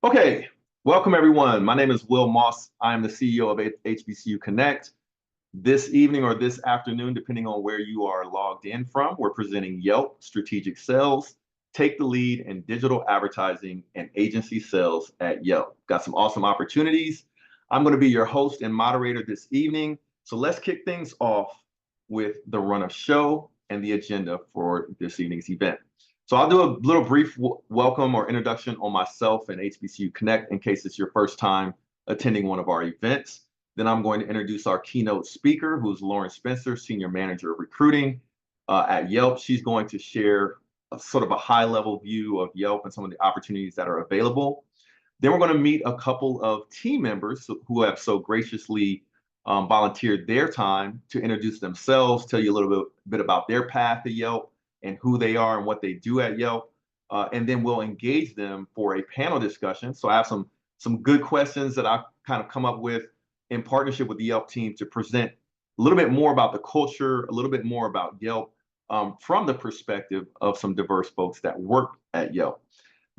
Okay, welcome everyone. My name is Will Moss. I am the CEO of HBCU Connect. This evening or this afternoon, depending on where you are logged in from, we're presenting Yelp Strategic Sales, Take the Lead in Digital Advertising and Agency Sales at Yelp. Got some awesome opportunities. I'm going to be your host and moderator this evening. So let's kick things off with the run of show and the agenda for this evening's event. So I'll do a little brief welcome or introduction on myself and HBCU Connect in case it's your first time attending one of our events. Then I'm going to introduce our keynote speaker, who's Lauren Spencer, Senior Manager of Recruiting at Yelp. She's going to share sort of a high-level view of Yelp and some of the opportunities that are available. Then we're going to meet a couple of team members who have so graciously volunteered their time to introduce themselves, tell you a little bit about their path to Yelp, and who they are and what they do at Yelp. And then we'll engage them for a panel discussion. So I have some good questions that I've kind of come up with in partnership with the Yelp team to present a little bit more about the culture, a little bit more about Yelp from the perspective of some diverse folks that work at Yelp.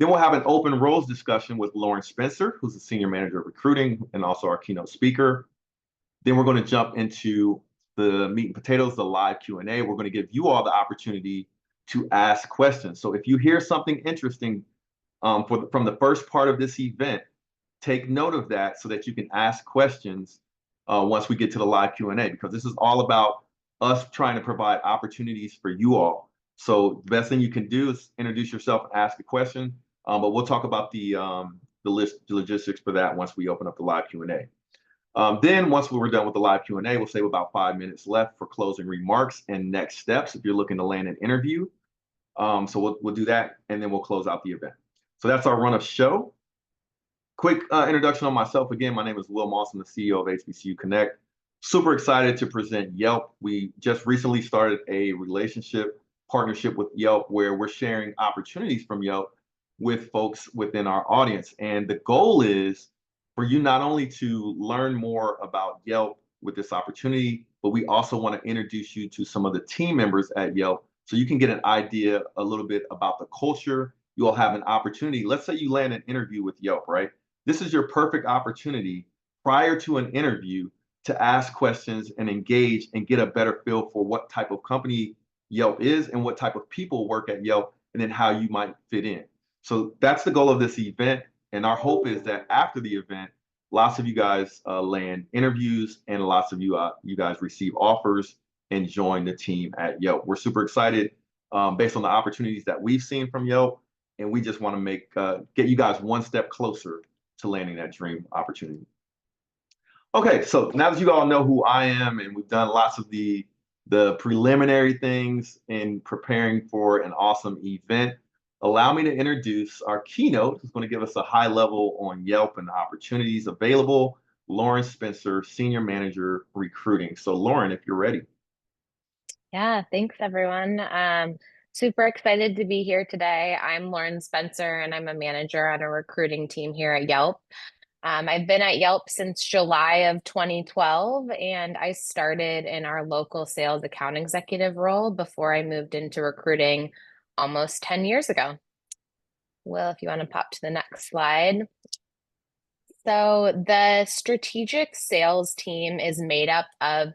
Then we'll have an open roles discussion with Lauren Spencer, who's the Senior Manager of Recruiting and also our keynote speaker. Then we're going to jump into the meat and potatoes, the live Q&A. We're going to give you all the opportunity to ask questions. So if you hear something interesting from the first part of this event, take note of that so that you can ask questions once we get to the live Q&A, because this is all about us trying to provide opportunities for you all. So the best thing you can do is introduce yourself and ask a question, but we'll talk about the logistics for that once we open up the live Q&A. Then once we're done with the live Q&A, we'll save about 5 minutes left for closing remarks and next steps if you're looking to land an interview. So we'll do that, and then we'll close out the event. So that's our run of show. Quick introduction on myself. Again, my name is Will Moss. I'm the CEO of HBCU Connect. Super excited to present Yelp. We just recently started a partnership with Yelp, where we're sharing opportunities from Yelp with folks within our audience. And the goal is for you not only to learn more about Yelp with this opportunity, but we also want to introduce you to some of the team members at Yelp so you can get an idea a little bit about the culture. You'll have an opportunity. Let's say you land an interview with Yelp, right? This is your perfect opportunity prior to an interview to ask questions and engage and get a better feel for what type of company Yelp is and what type of people work at Yelp, and then how you might fit in. So that's the goal of this event. And our hope is that after the event, lots of you guys land interviews and lots of you guys receive offers and join the team at Yelp. We're super excited based on the opportunities that we've seen from Yelp, and we just want to get you guys one step closer to landing that dream opportunity. Okay, so now that you all know who I am, and we've done lots of the preliminary things in preparing for an awesome event, allow me to introduce our keynote, who's going to give us a high level on Yelp and the opportunities available, Lauren Spencer, Senior Manager Recruiting. So Lauren, if you're ready. Yeah, thanks everyone. Super excited to be here today. I'm Lauren Spencer, and I'm a manager on a recruiting team here at Yelp. I've been at Yelp since July of 2012, and I started in our local sales account executive role before I moved into recruiting almost 10 years ago. Will, if you want to pop to the next slide. So the strategic sales team is made up of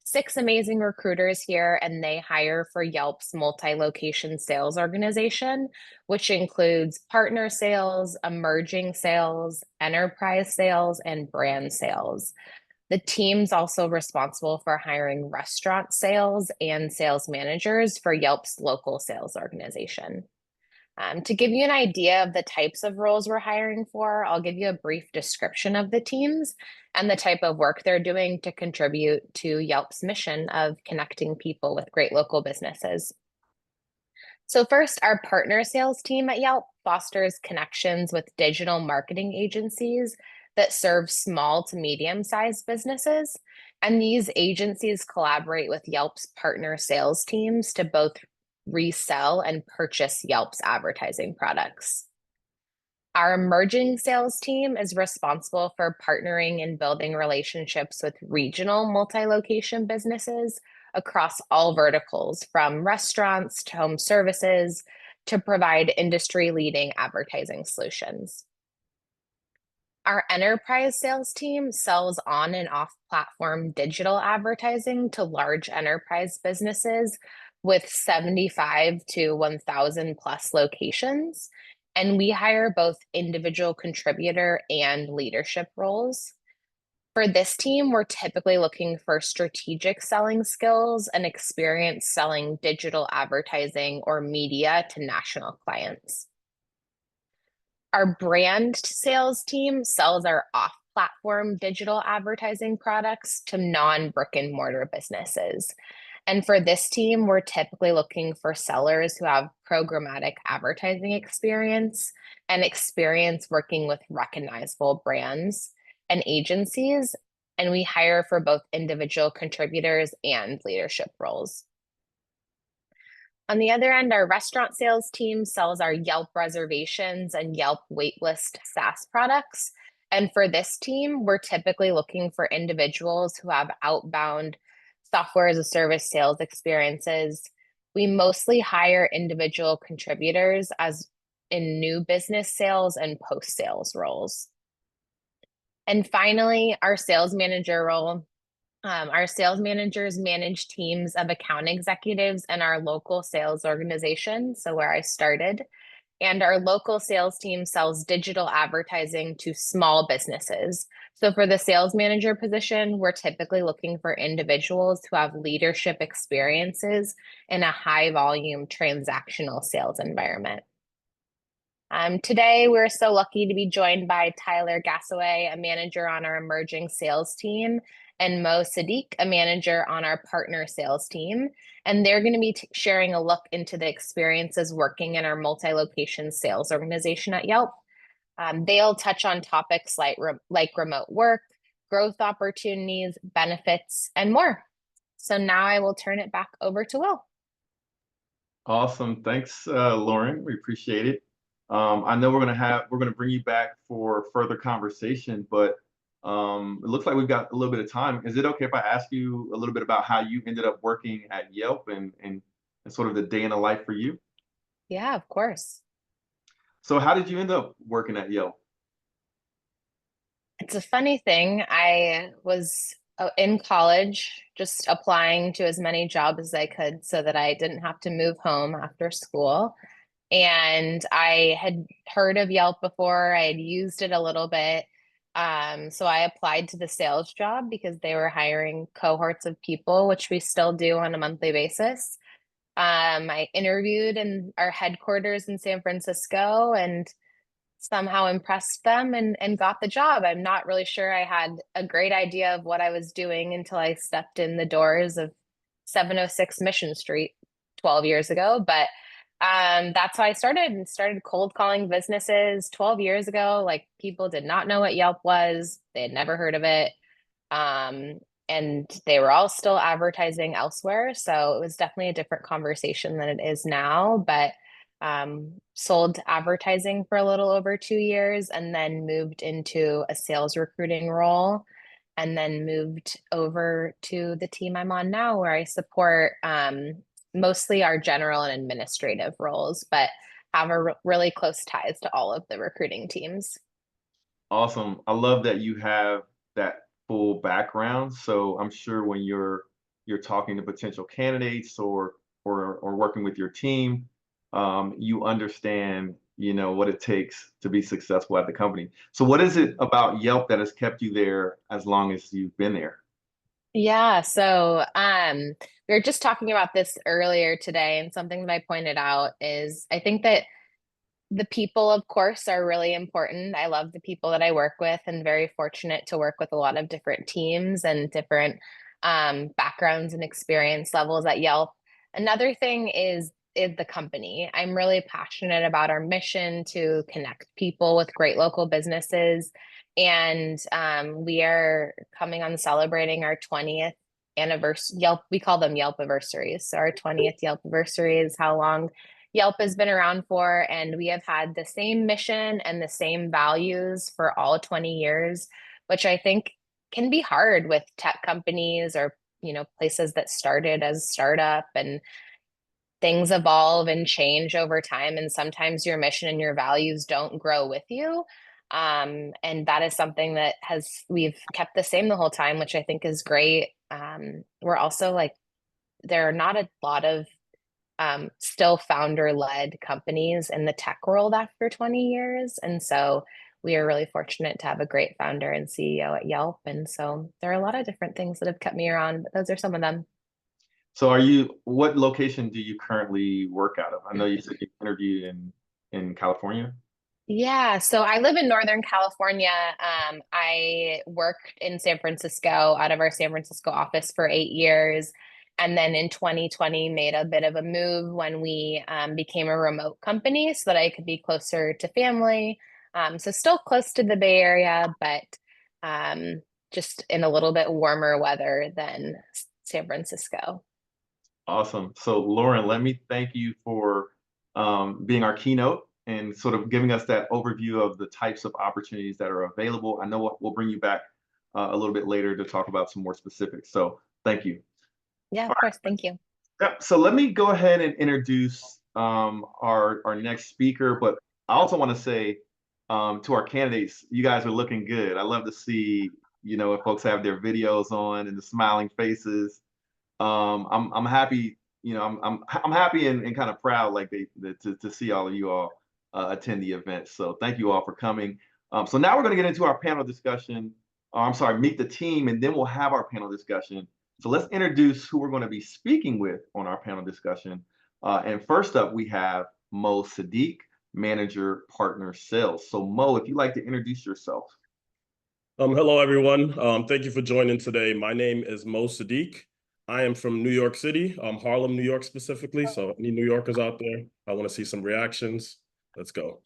6 amazing recruiters here, and they hire for Yelp's multi-location sales organization, which includes partner sales, emerging sales, enterprise sales, and brand sales. The team's also responsible for hiring restaurant sales and sales managers for Yelp's local sales organization. To give you an idea of the types of roles we're hiring for, I'll give you a brief description of the teams and the type of work they're doing to contribute to Yelp's mission of connecting people with great local businesses. So first, our partner sales team at Yelp fosters connections with digital marketing agencies that serve small to medium-sized businesses. And these agencies collaborate with Yelp's partner sales teams to both resell and purchase Yelp's advertising products. Our emerging sales team is responsible for partnering and building relationships with regional multi-location businesses across all verticals, from restaurants to home services, to provide industry-leading advertising solutions. Our enterprise sales team sells on and off platform digital advertising to large enterprise businesses with 75 to 1,000 plus locations. And we hire both individual contributor and leadership roles. For this team, we're typically looking for strategic selling skills and experience selling digital advertising or media to national clients. Our brand sales team sells our off-platform digital advertising products to non-brick and mortar businesses. And for this team, we're typically looking for sellers who have programmatic advertising experience and experience working with recognizable brands and agencies. And we hire for both individual contributors and leadership roles. On the other end, our restaurant sales team sells our Yelp reservations and Yelp waitlist SaaS products. And for this team, we're typically looking for individuals who have outbound software as a service sales experiences. We mostly hire individual contributors as in new business sales and post sales roles. And finally, our sales manager role. Our sales managers manage teams of account executives in our local sales organization, so where I started. And our local sales team sells digital advertising to small businesses. So for the sales manager position, we're typically looking for individuals who have leadership experiences in a high volume transactional sales environment. Today, we're so lucky to be joined by Tyler Gassaway, a manager on our emerging sales team, and Mo Sadiq, a manager on our partner sales team. And they're going to be sharing a look into the experiences working in our multi-location sales organization at Yelp. They'll touch on topics like remote work, growth opportunities, benefits, and more. So now I will turn it back over to Will. Awesome. Thanks, Lauren. We appreciate it. I know we're gonna bring you back for further conversation, but it looks like we've got a little bit of time. Is it okay if I ask you a little bit about how you ended up working at Yelp and sort of the day in the life for you? Yeah, of course. So how did you end up working at Yelp? It's a funny thing. I was in college, just applying to as many jobs as I could so that I didn't have to move home after school. And I had heard of Yelp before, I had used it a little bit. So I applied to the sales job because they were hiring cohorts of people, which we still do on a monthly basis. I interviewed in our headquarters in San Francisco and somehow impressed them and got the job. I'm not really sure I had a great idea of what I was doing until I stepped in the doors of 706 Mission Street 12 years ago. But that's how I started and started cold calling businesses 12 years ago. Like people did not know what Yelp was. They had never heard of it. Um, and they were all still advertising elsewhere. So it was definitely a different conversation than it is now. But sold advertising for a little over 2 years and then moved into a sales recruiting role and then moved over to the team I'm on now where I support mostly our general and administrative roles, but have really close ties to all of the recruiting teams. Awesome. I love that you have that full background. So I'm sure when you're talking to potential candidates or working with your team, you understand, what it takes to be successful at the company. So what is it about Yelp that has kept you there as long as you've been there? Yeah, so we were just talking about this earlier today, and something that I pointed out is I think that the people, of course, are really important. I love the people that I work with and very fortunate to work with a lot of different teams and different backgrounds and experience levels at Yelp. Another thing is the company. I'm really passionate about our mission to connect people with great local businesses. And we are coming on celebrating our 20th anniversary. Yelp, we call them Yelp anniversaries. So our 20th Yelp anniversary is how long Yelp has been around for, and we have had the same mission and the same values for all 20 years, which I think can be hard with tech companies or, places that started as startup and things evolve and change over time. And sometimes your mission and your values don't grow with you. And that is something that we've kept the same the whole time, which I think is great. We're also like, there are not a lot of still founder-led companies in the tech world after 20 years. And so we are really fortunate to have a great founder and CEO at Yelp. And so there are a lot of different things that have kept me around, but those are some of them. So what location do you currently work out of? I know you said you interviewed in California. Yeah, so I live in Northern California. I worked in San Francisco out of our San Francisco office for 8 years. And then in 2020, made a bit of a move when we became a remote company so that I could be closer to family. So still close to the Bay Area, but just in a little bit warmer weather than San Francisco. Awesome. So Lauren, let me thank you for being our keynote and sort of giving us that overview of the types of opportunities that are available. I know we'll bring you back a little bit later to talk about some more specifics. So thank you. Yeah, of course. Thank you. Yeah, so let me go ahead and introduce our next speaker, but I also want to say to our candidates, you guys are looking good. I love to see, if folks have their videos on and the smiling faces. I'm happy, I'm happy and kind of proud, like to see all of you all attend the event. So thank you all for coming. So now we're going to get into our panel discussion. I'm sorry, meet the team, and then we'll have our panel discussion. So let's introduce who we're going to be speaking with on our panel discussion. And first up, we have Mo Sadiq, Manager Partner Sales. So Mo, if you'd like to introduce yourself. Hello, everyone. Thank you for joining today. My name is Mo Sadiq. I am from New York City, Harlem, New York specifically. So any New Yorkers out there, I want to see some reactions. Let's go.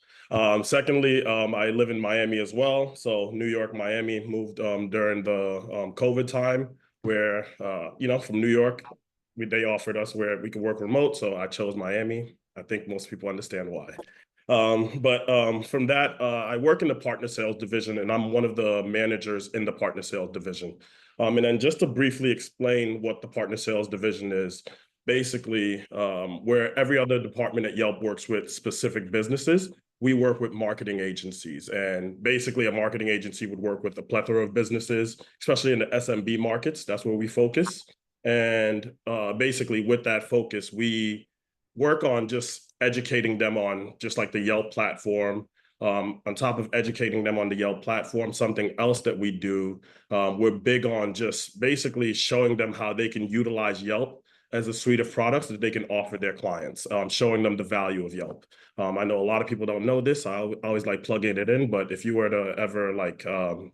Secondly, I live in Miami as well. So New York, Miami, moved during the COVID time where, from New York, they offered us where we could work remote. So I chose Miami. I think most people understand why. But from that, I work in the partner sales division, and I'm one of the managers in the partner sales division. And then just to briefly explain what the partner sales division is, basically, where every other department at Yelp works with specific businesses, we work with marketing agencies. And basically, a marketing agency would work with a plethora of businesses, especially in the SMB markets. That's where we focus. And basically, with that focus, we work on just educating them on just like the Yelp platform. On top of educating them on the Yelp platform, something else that we do, we're big on just basically showing them how they can utilize Yelp as a suite of products that they can offer their clients, showing them the value of Yelp. I know a lot of people don't know this. I always like plugging it in, but if you were to ever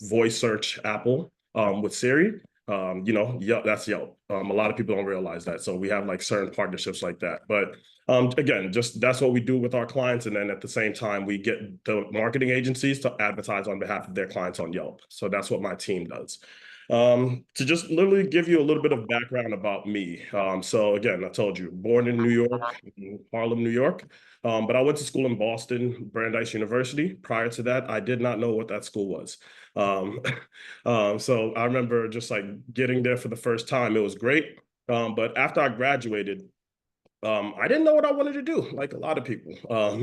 voice search Apple with Siri, Yelp, that's Yelp. A lot of people don't realize that. So we have like certain partnerships like that. But again, just that's what we do with our clients. And then at the same time, we get the marketing agencies to advertise on behalf of their clients on Yelp. So that's what my team does. To just literally give you a little bit of background about me. So again, I told you, born in New York, in Harlem, New York. But I went to school in Boston, Brandeis University. Prior to that, I did not know what that school was. So I remember just like getting there for the first time. It was great. But after I graduated, I didn't know what I wanted to do, like a lot of people.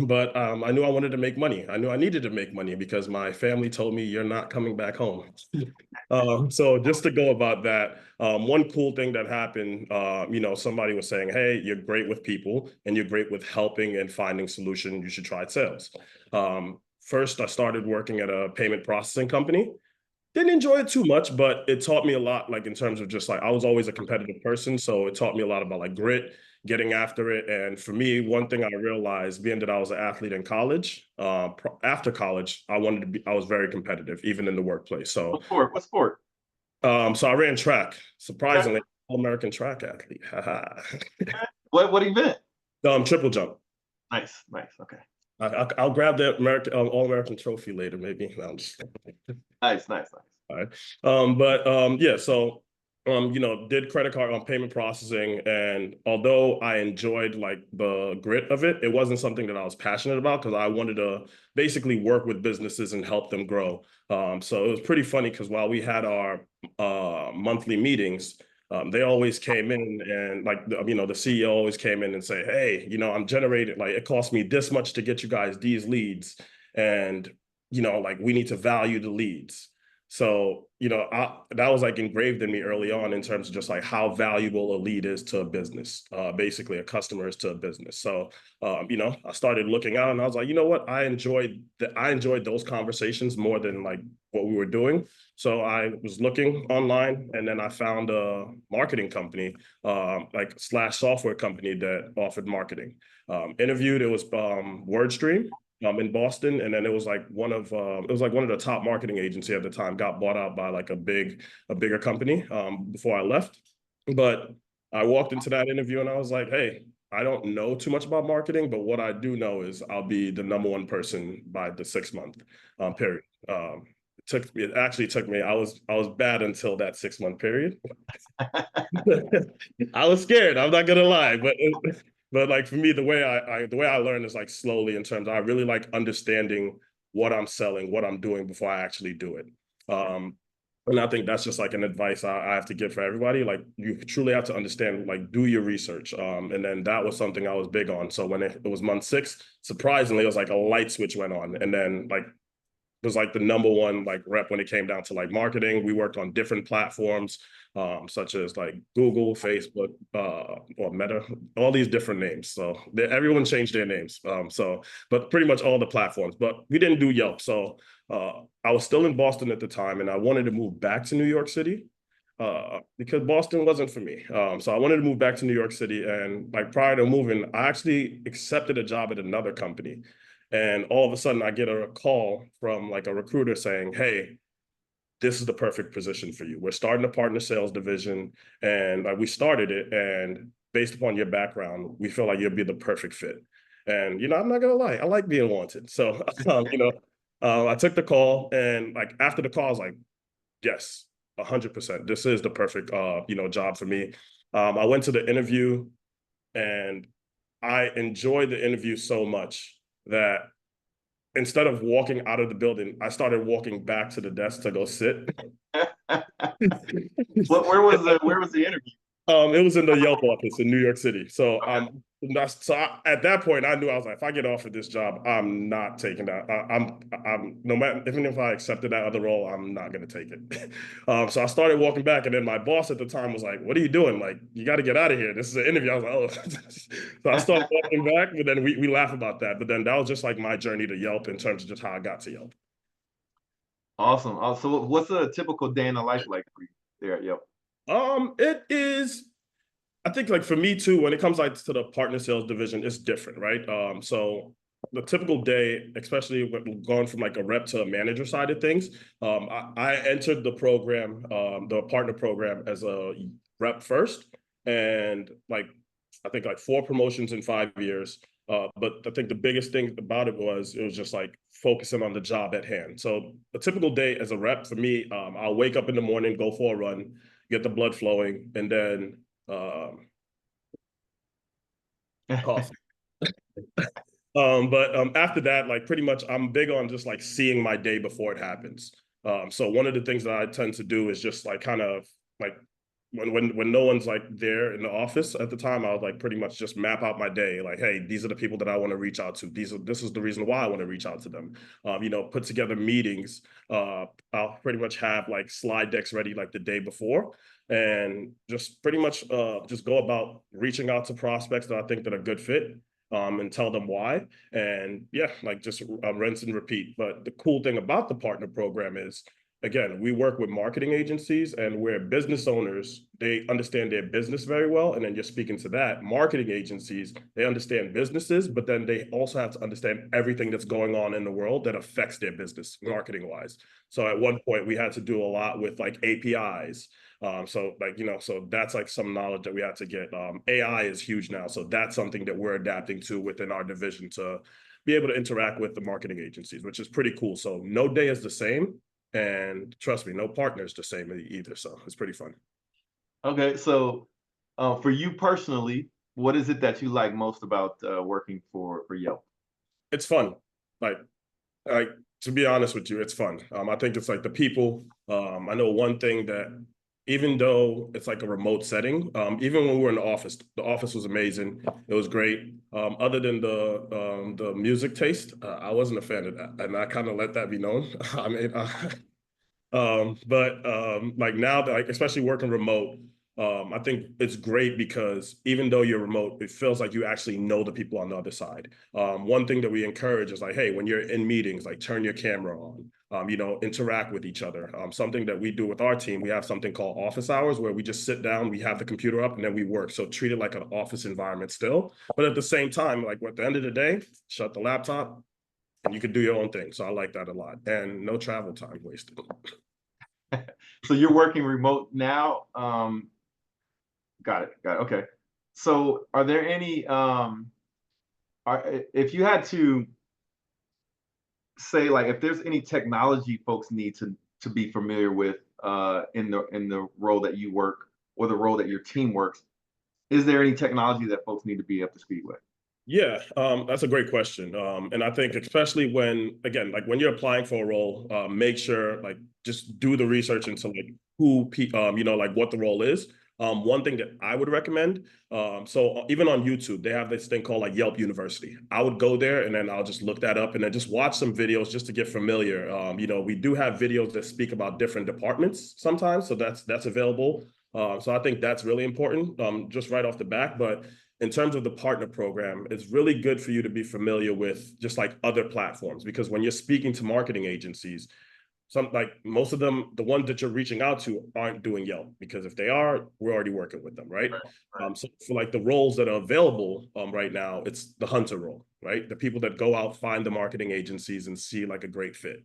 But I knew I wanted to make money. I knew I needed to make money because my family told me, you're not coming back home. So just to go about that, one cool thing that happened, somebody was saying, hey, you're great with people and you're great with helping and finding solutions. You should try sales. First, I started working at a payment processing company. Didn't enjoy it too much, but it taught me a lot, like in terms of just like, I was always a competitive person. So it taught me a lot about like grit, getting after it. And for me, one thing I realized being that I was an athlete in college, after college, I was very competitive, even in the workplace. So What sport? So I ran track, surprisingly, all-American track athlete. What event? Triple jump. Nice. Okay. I'll grab the all-American trophy later, maybe. No, I'm just Nice. All right. Yeah, so did credit card on payment processing, and although I enjoyed like the grit of it, it wasn't something that I was passionate about because I wanted to basically work with businesses and help them grow. So it was pretty funny because while we had our monthly meetings, they always came in and the CEO always came in and say, hey, I'm generating, like it cost me this much to get you guys these leads. And like we need to value the leads. So, that was like engraved in me early on in terms of just like how valuable a lead is to a business, basically a customer is to a business. So, I started looking out and I was like, you know what? I enjoyed those conversations more than like what we were doing. So I was looking online and then I found a marketing company, like / software company that offered marketing. Interviewed, it was WordStream in Boston, and then it was like one of the top marketing agency at the time, got bought out by like a bigger company before I left. But I walked into that interview and I was like, hey, I don't know too much about marketing, but what I do know is I'll be the #1 person by the 6-month period. It actually took me, I was bad until that 6-month period. I was scared, I'm not gonna lie, but like for me, the way I learn is like slowly in terms of I really like understanding what I'm selling, what I'm doing before I actually do it. And I think that's just like an advice I have to give for everybody. Like you truly have to understand, like do your research. And then that was something I was big on. So when it was month 6, surprisingly, it was like a light switch went on. And then like was like the #1 like rep when it came down to like marketing. We worked on different platforms, such as like Google, Facebook, or Meta, all these different names. So everyone changed their names. But pretty much all the platforms. But we didn't do Yelp. So I was still in Boston at the time, and I wanted to move back to New York City. Because Boston wasn't for me. So I wanted to move back to New York City. And like prior to moving, I actually accepted a job at another company. And all of a sudden I get a call from like a recruiter saying, hey, this is the perfect position for you. We're starting a partner sales division, and we started it. And based upon your background, we feel like you'll be the perfect fit. And, I'm not going to lie, I like being wanted. So, I took the call, and like after the call, I was like, yes, 100%. This is the perfect, job for me. I went to the interview and I enjoyed the interview so much that instead of walking out of the building, I started walking back to the desk to go sit. Where was the interview? It was in the Yelp office in New York City. So at that point, I knew I was like, if I get offered this job, I'm not taking that. I'm no matter, even if I accepted that other role, I'm not gonna take it. So I started walking back, and then my boss at the time was like, "What are you doing? Like, you got to get out of here. This is an interview." I was like, "Oh." So I started walking back, but then we laugh about that. But then that was just like my journey to Yelp in terms of just how I got to Yelp. Awesome. So what's a typical day in the life like for you there at Yelp? It is. I think like for me too, when it comes like to the partner sales division, it's different, right? So the typical day, especially when going from like a rep to a manager side of things, I entered the program, the partner program as a rep first, and like I think like 4 promotions in 5 years. But I think the biggest thing about it was just like focusing on the job at hand. So a typical day as a rep for me, I'll wake up in the morning, go for a run, get the blood flowing, and then coffee. But after that, like pretty much I'm big on just like seeing my day before it happens. So one of the things that I tend to do is just like kind of like when no one's like there in the office at the time, I would like pretty much just map out my day. Like, hey, these are the people that I want to reach out to. This is the reason why I want to reach out to them. Put together meetings. I'll pretty much have like slide decks ready like the day before, and just pretty much just go about reaching out to prospects that I think that are a good fit. And tell them why. And yeah, like just rinse and repeat. But the cool thing about the partner program is, again, we work with marketing agencies, and where business owners, they understand their business very well. And then you're speaking to that. Marketing agencies, they understand businesses, but then they also have to understand everything that's going on in the world that affects their business marketing wise. So at one point we had to do a lot with like APIs. So that's like some knowledge that we had to get. AI is huge now. So that's something that we're adapting to within our division to be able to interact with the marketing agencies, which is pretty cool. So no day is the same. And trust me, no partner is the same either. So it's pretty fun. Okay, so for you personally, what is it that you like most about working for Yelp? It's fun. Like to be honest with you, it's fun. I think it's like the people. I know one thing that even though it's like a remote setting, even when we were in the office was amazing. It was great. Other than the music taste, I wasn't a fan of that, and I kind of let that be known. I mean, like now, like especially working remote, I think it's great because even though you're remote, it feels like you actually know the people on the other side. One thing that we encourage is like, hey, when you're in meetings, like turn your camera on. You know, interact with each other. Something that we do with our team, we have something called office hours where we just sit down, we have the computer up, and then we work. So treat it like an office environment still. But at the same time, like at the end of the day, shut the laptop and you can do your own thing. So I like that a lot. And no travel time wasted. So you're working remote now? Got it. Okay. So are there any, if you had to say, like, if there's any technology folks need to be familiar with in the role that you work or the role that your team works, is there any technology that folks need to be up to speed with? Yeah, that's a great question. And I think especially when, again, like when you're applying for a role, make sure like just do the research into like you know, like what the role is. One thing that I would recommend, so even on YouTube, they have this thing called like Yelp University. I would go there and then I'll just look that up and then just watch some videos just to get familiar. You know, we do have videos that speak about different departments sometimes, so that's available. So I think that's really important, just right off the bat. But in terms of the partner program, it's really good for you to be familiar with just like other platforms, because when you're speaking to marketing agencies, some like most of them, the ones that you're reaching out to aren't doing Yelp, because if they are, we're already working with them, right? So for like the roles that are available right now, it's the hunter role, right? The people that go out, find the marketing agencies and see like a great fit.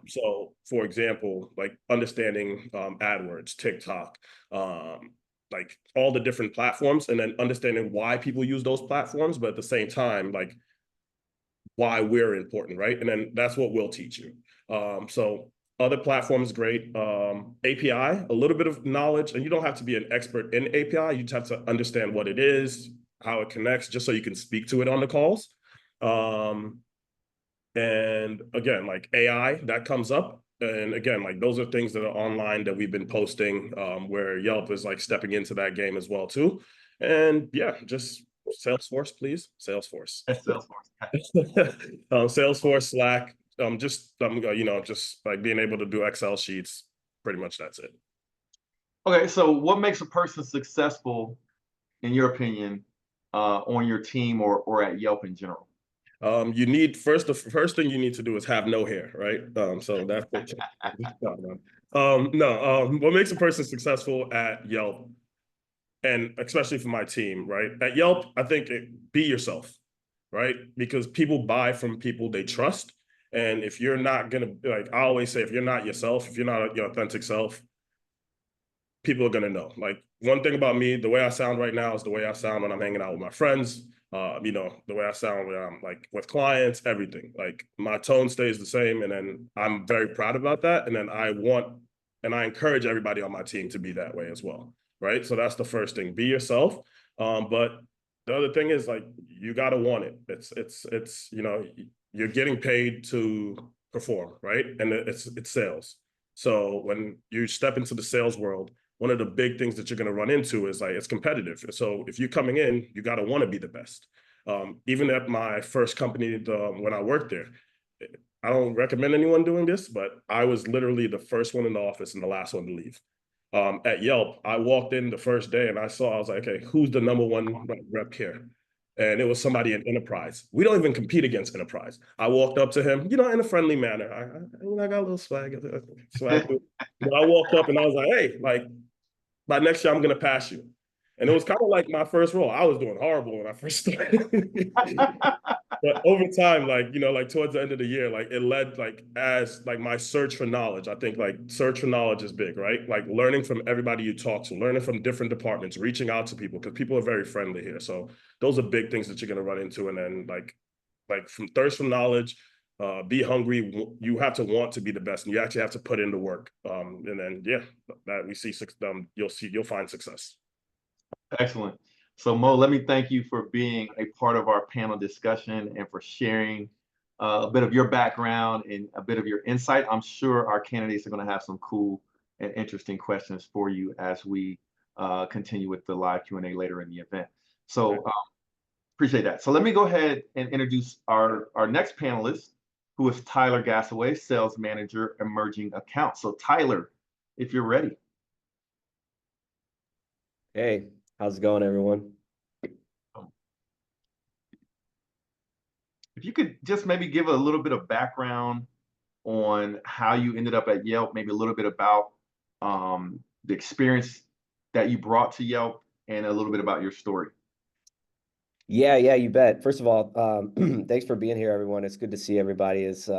So for example, like understanding AdWords, TikTok, like all the different platforms, and then understanding why people use those platforms, but at the same time, like why we're important, right? And then that's what we'll teach you. So other platforms, great. API, a little bit of knowledge, and you don't have to be an expert in API. You just have to understand what it is, how it connects, just so you can speak to it on the calls. And again, like AI, that comes up. And again, like those are things that are online that we've been posting, where Yelp is like stepping into that game as well too. And yeah, just Salesforce, please. Salesforce. Salesforce, Slack, you know, just like being able to do Excel sheets. Pretty much that's it. Okay, so what makes a person successful, in your opinion, on your team or at Yelp in general? You need the first thing you need to do is have no hair, right? So that's what makes a person successful at Yelp, and especially for my team, right? At Yelp, I think be yourself, right? Because people buy from people they trust. And if you're not gonna, like I always say, if you're not yourself, if you're not your authentic self, people are gonna know. Like one thing about me, the way I sound right now is the way I sound when I'm hanging out with my friends. You know, the way I sound when I'm like with clients, everything. Like my tone stays the same, and then I'm very proud about that. And then I encourage everybody on my team to be that way as well, right? So that's the first thing. Be yourself. But the other thing is like you gotta want it. It's you know, you're getting paid to perform, right? And it's sales. So when you step into the sales world, one of the big things that you're going to run into is like it's competitive. So if you're coming in, you got to want to be the best. Even at my first company, when I worked there, I don't recommend anyone doing this, but I was literally the first one in the office and the last one to leave. At Yelp, I walked in the first day and I was like, okay, who's the number one rep here? And it was somebody in enterprise. We don't even compete against enterprise. I walked up to him, you know, in a friendly manner. I got a little swag. But I walked up and I was like, hey, like, by next year, I'm going to pass you. And it was kind of like my first role. I was doing horrible when I first started. But over time, like, you know, like towards the end of the year, like it led like as like my search for knowledge. I think like search for knowledge is big, right? Like learning from everybody you talk to, learning from different departments, reaching out to people, because people are very friendly here. So those are big things that you're going to run into. And then like from thirst for knowledge, be hungry. You have to want to be the best, and you actually have to put in the work. And then yeah, that we see you'll find success. Excellent. So Mo, let me thank you for being a part of our panel discussion and for sharing a bit of your background and a bit of your insight. I'm sure our candidates are going to have some cool and interesting questions for you as we continue with the live Q&A later in the event. So appreciate that. So let me go ahead and introduce our next panelist, who is Tyler Gassaway, Sales Manager, Emerging Accounts. So Tyler, if you're ready. Hey, how's it going, everyone? If you could just maybe give a little bit of background on how you ended up at Yelp, maybe a little bit about the experience that you brought to Yelp, and a little bit about your story. Yeah, you bet. First of all, thanks for being here, everyone. It's good to see everybody. Has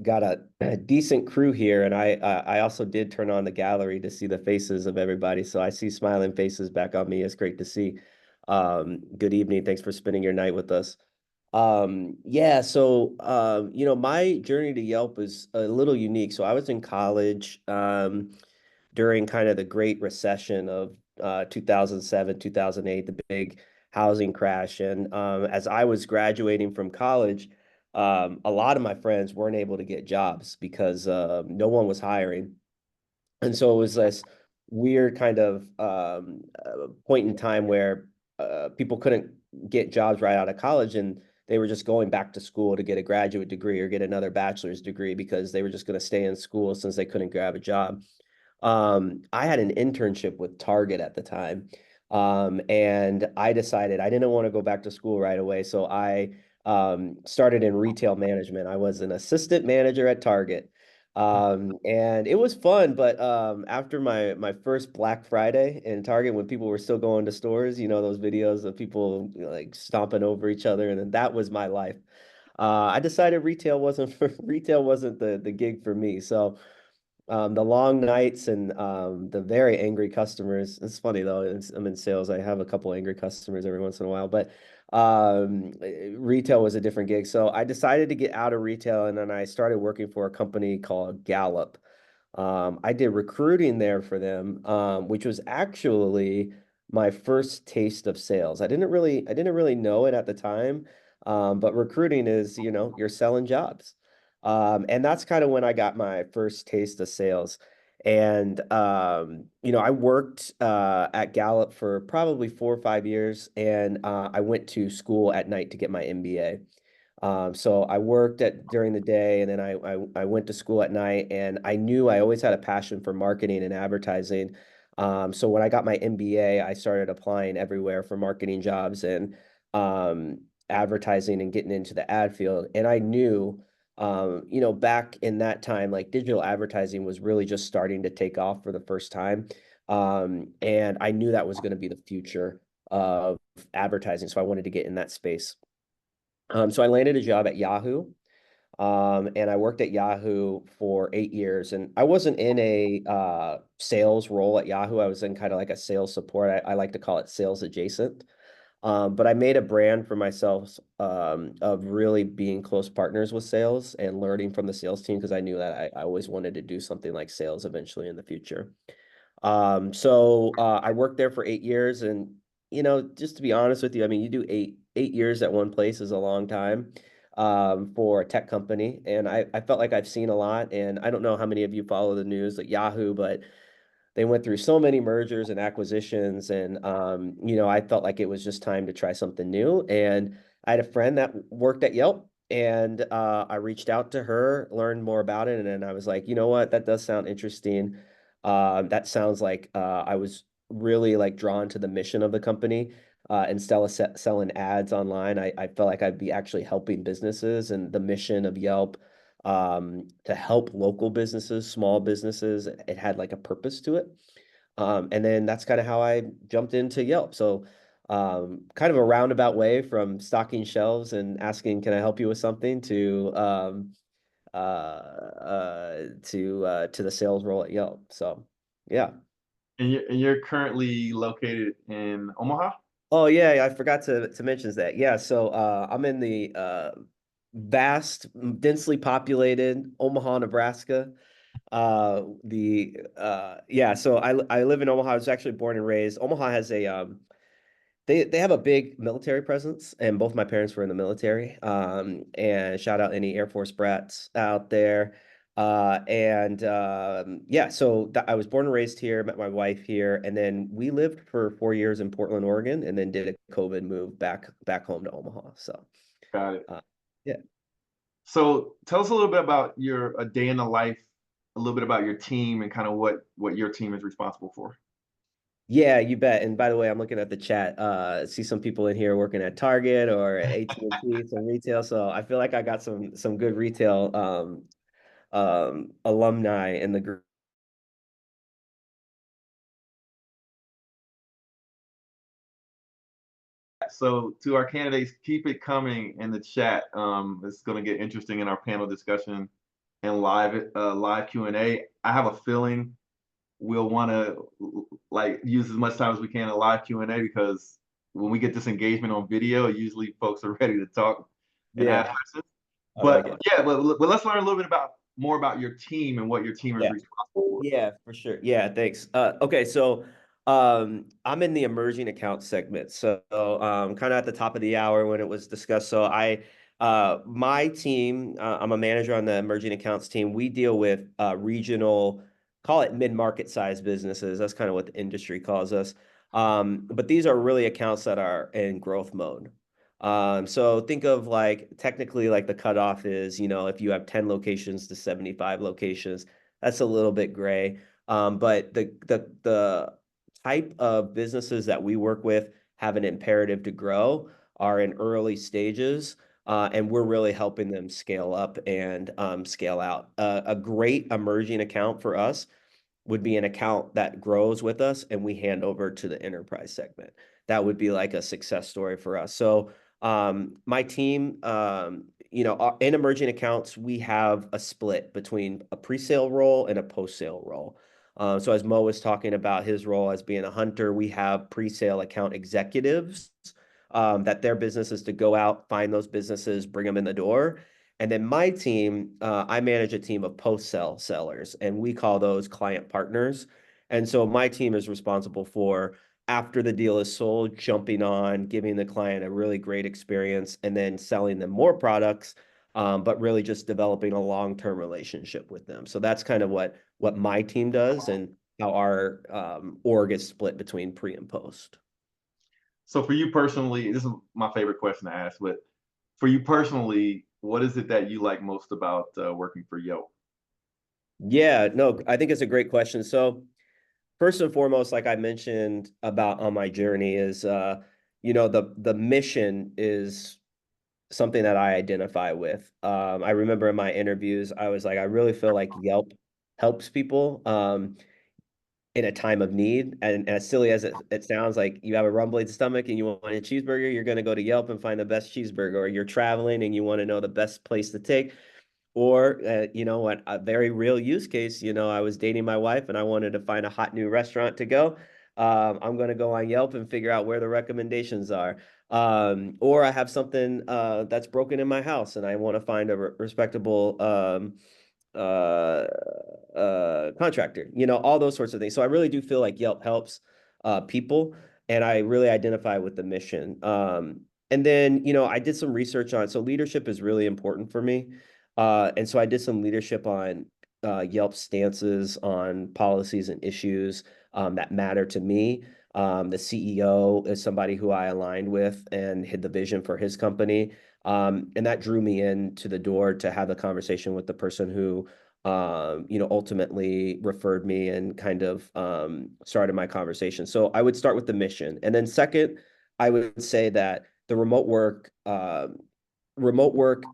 got a decent crew here, and I also did turn on the gallery to see the faces of everybody. So I see smiling faces back on me. It's great to see. Good evening. Thanks for spending your night with us. Yeah, so my journey to Yelp is a little unique. So I was in college during kind of the Great Recession of 2007, 2008, the big housing crash. And as I was graduating from college, a lot of my friends weren't able to get jobs because no one was hiring. And so it was this weird kind of point in time where people couldn't get jobs right out of college, and they were just going back to school to get a graduate degree or get another bachelor's degree because they were just going to stay in school since they couldn't grab a job. I had an internship with Target at the time. And I decided I didn't want to go back to school right away. So I started in retail management. I was an assistant manager at Target. And it was fun, but after my first Black Friday in Target, when people were still going to stores, those videos of people like stomping over each other, and then that was my life. I decided retail wasn't the gig for me. So the long nights and the very angry customers. It's funny though, I'm in sales. I have a couple angry customers every once in a while, but retail was a different gig. So I decided to get out of retail, and then I started working for a company called Gallup. I did recruiting there for them, which was actually my first taste of sales. I didn't really know it at the time, but recruiting is, you're selling jobs. And that's kind of when I got my first taste of sales. And I worked at Gallup for probably 4 or 5 years, and I went to school at night to get my MBA. So I worked during the day, and then I went to school at night, and I knew I always had a passion for marketing and advertising. So when I got my MBA, I started applying everywhere for marketing jobs and advertising and getting into the ad field. And I knew, back in that time, like digital advertising was really just starting to take off for the first time. And I knew that was going to be the future of advertising. So I wanted to get in that space. So I landed a job at Yahoo, and I worked at Yahoo for 8 years. And I wasn't in a sales role at Yahoo. I was in kind of like a sales support. I like to call it sales adjacent. But I made a brand for myself of really being close partners with sales and learning from the sales team, because I knew that I always wanted to do something like sales eventually in the future. So I worked there for 8 years, and just to be honest with you, I mean, you do eight years at one place is a long time for a tech company, and I felt like I've seen a lot. And I don't know how many of you follow the news at Yahoo, but they went through so many mergers and acquisitions, and I felt like it was just time to try something new. And I had a friend that worked at Yelp, and I reached out to her, learned more about it, and then I was like, you know what, that does sound interesting. That sounds like I was really like drawn to the mission of the company. Instead of selling ads online, I felt like I'd be actually helping businesses, and the mission of Yelp to help local businesses, small businesses. It had like a purpose to it. And then that's kind of how I jumped into Yelp. So kind of a roundabout way from stocking shelves and asking, can I help you with something, to the sales role at Yelp. So yeah. And you're currently located in Omaha? Oh yeah, I forgot to mention that. Yeah, so I'm in the vast, densely populated Omaha, Nebraska. So I live in Omaha. I was actually born and raised. Omaha has a they have a big military presence, and both my parents were in the military. And shout out any Air Force brats out there. Yeah, so I was born and raised here, met my wife here, and then we lived for 4 years in Portland, Oregon, and then did a COVID move back home to Omaha. So Got it. yeah. So tell us a little bit about a day in the life, a little bit about your team and kind of what your team is responsible for. Yeah, you bet. And by the way, I'm looking at the chat. See some people in here working at Target or at AT&T, some retail. So I feel like I got some good retail alumni in the group. So to our candidates, keep it coming in the chat. It's going to get interesting in our panel discussion and live Q&A. I have a feeling we'll want to like use as much time as we can in live Q&A because when we get this engagement on video, usually folks are ready to talk and ask Yeah, questions. I like it. Yeah, but let's learn a little bit more about your team and what your team is Yeah. responsible for. Yeah, for sure. Yeah, thanks. Okay, so I'm in the emerging account segment. So kind of at the top of the hour when it was discussed. So my team, I'm a manager on the emerging accounts team. We deal with regional, call it mid-market size businesses. That's kind of what the industry calls us. But these are really accounts that are in growth mode. So think of like technically like the cutoff is, if you have 10 locations to 75 locations, that's a little bit gray. But the type of businesses that we work with have an imperative to grow, are in early stages, and we're really helping them scale up and scale out. A great emerging account for us would be an account that grows with us and we hand over to the enterprise segment. That would be like a success story for us. So my team, in emerging accounts, we have a split between a pre-sale role and a post-sale role. So as Mo was talking about his role as being a hunter, we have pre-sale account executives that their business is to go out, find those businesses, bring them in the door. And then my team, I manage a team of post-sale sellers, and we call those client partners. And so my team is responsible for, after the deal is sold, jumping on, giving the client a really great experience, and then selling them more products, but really just developing a long-term relationship with them. So that's kind of what my team does and how our org is split between pre and post. So for you personally, this is my favorite question to ask, but for you personally, what is it that you like most about working for Yelp? Yeah, no, I think it's a great question. So first and foremost, like I mentioned about on my journey is, the mission is something that I identify with. I remember in my interviews, I was like, I really feel like Yelp helps people in a time of need. And as silly as it sounds, like you have a rumbling stomach and you want a cheeseburger, you're going to go to Yelp and find the best cheeseburger. Or you're traveling and you want to know the best place to take. Or, what a very real use case, I was dating my wife and I wanted to find a hot new restaurant to go. I'm going to go on Yelp and figure out where the recommendations are. Or I have something that's broken in my house and I want to find a respectable contractor, all those sorts of things. So I really do feel like Yelp helps people, and I really identify with the mission. And then, I did some research on, so leadership is really important for me. And so I did some leadership on Yelp stances on policies and issues that matter to me. The CEO is somebody who I aligned with and had the vision for his company. And that drew me into the door to have the conversation with the person who, ultimately referred me and kind of started my conversation. So I would start with the mission. And then second, I would say that the remote work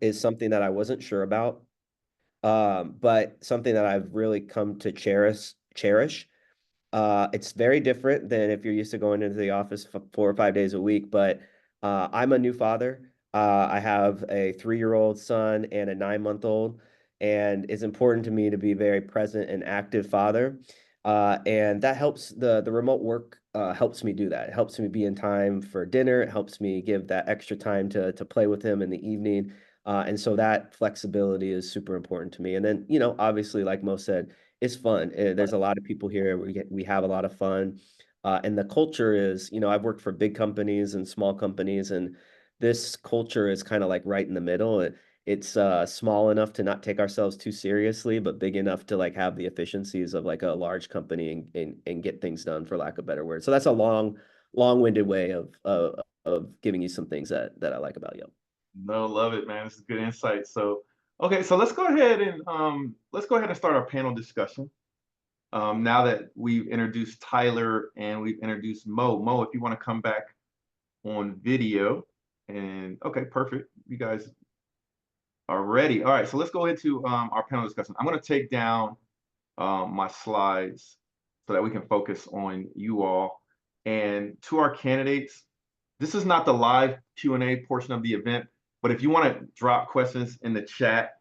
is something that I wasn't sure about, but something that I've really come to cherish. It's very different than if you're used to going into the office 4 or 5 days a week, but I'm a new father. I have a 3-year-old son and a 9-month-old, and it's important to me to be a very present and active father. And that helps the remote work helps me do that. It helps me be in time for dinner. It helps me give that extra time to play with him in the evening. And so that flexibility is super important to me. And then, obviously, like Mo said, it's fun. There's a lot of people here. We have a lot of fun. And the culture is, I've worked for big companies and small companies, and this culture is kind of like right in the middle. it's small enough to not take ourselves too seriously, but big enough to like have the efficiencies of like a large company and get things done, for lack of a better word. So that's a long-winded way of giving you some things that I like about Yelp. No, love it, man. This is good insight. So, okay, so let's go ahead and start our panel discussion. Now that we've introduced Tyler and we've introduced Mo. Mo, if you want to come back on video, and okay, perfect. You guys are ready. All right, so let's go into our panel discussion. I'm going to take down my slides so that we can focus on you all. And to our candidates, this is not the live Q&A portion of the event, but if you want to drop questions in the chat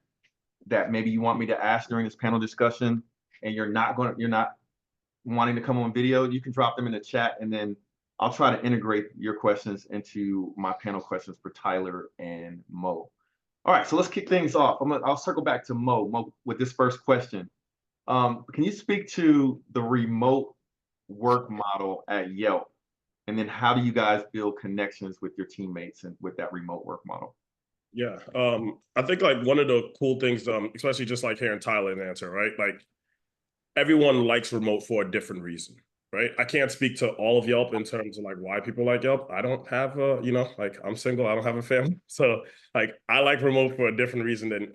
that maybe you want me to ask during this panel discussion, and you're not wanting to come on video, you can drop them in the chat, and then I'll try to integrate your questions into my panel questions for Tyler and Mo. All right, so let's kick things off. I'll circle back to Mo. Mo, with this first question. Can you speak to the remote work model at Yelp? And then how do you guys build connections with your teammates and with that remote work model? Yeah, I think like one of the cool things, especially just like hearing Tyler answer, right? Like everyone likes remote for a different reason, right? I can't speak to all of Yelp in terms of like why people like Yelp. I don't have a, like I'm single, I don't have a family. So like I like remote for a different reason than,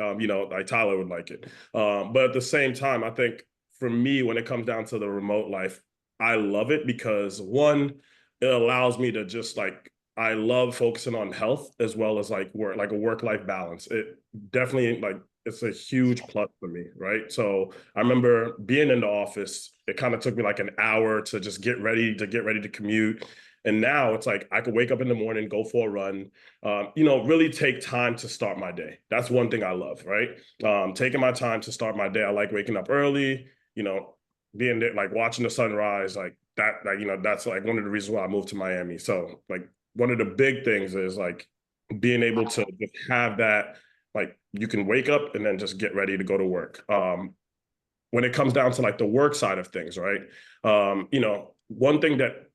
like Tyler would like it. But at the same time, I think for me, when it comes down to the remote life, I love it because one, it allows me to just like, I love focusing on health as well as like work, like a work-life balance. It definitely like, it's a huge plus for me, right? So I remember being in the office, it kind of took me like an hour to just get ready to commute. And now it's like, I could wake up in the morning, go for a run, really take time to start my day. That's one thing I love, right? Taking my time to start my day. I like waking up early, being there, like watching the sunrise, like that, like, that's like one of the reasons why I moved to Miami. So like one of the big things is like being able to just have that, like you can wake up and then just get ready to go to work. When it comes down to like the work side of things, right? One thing that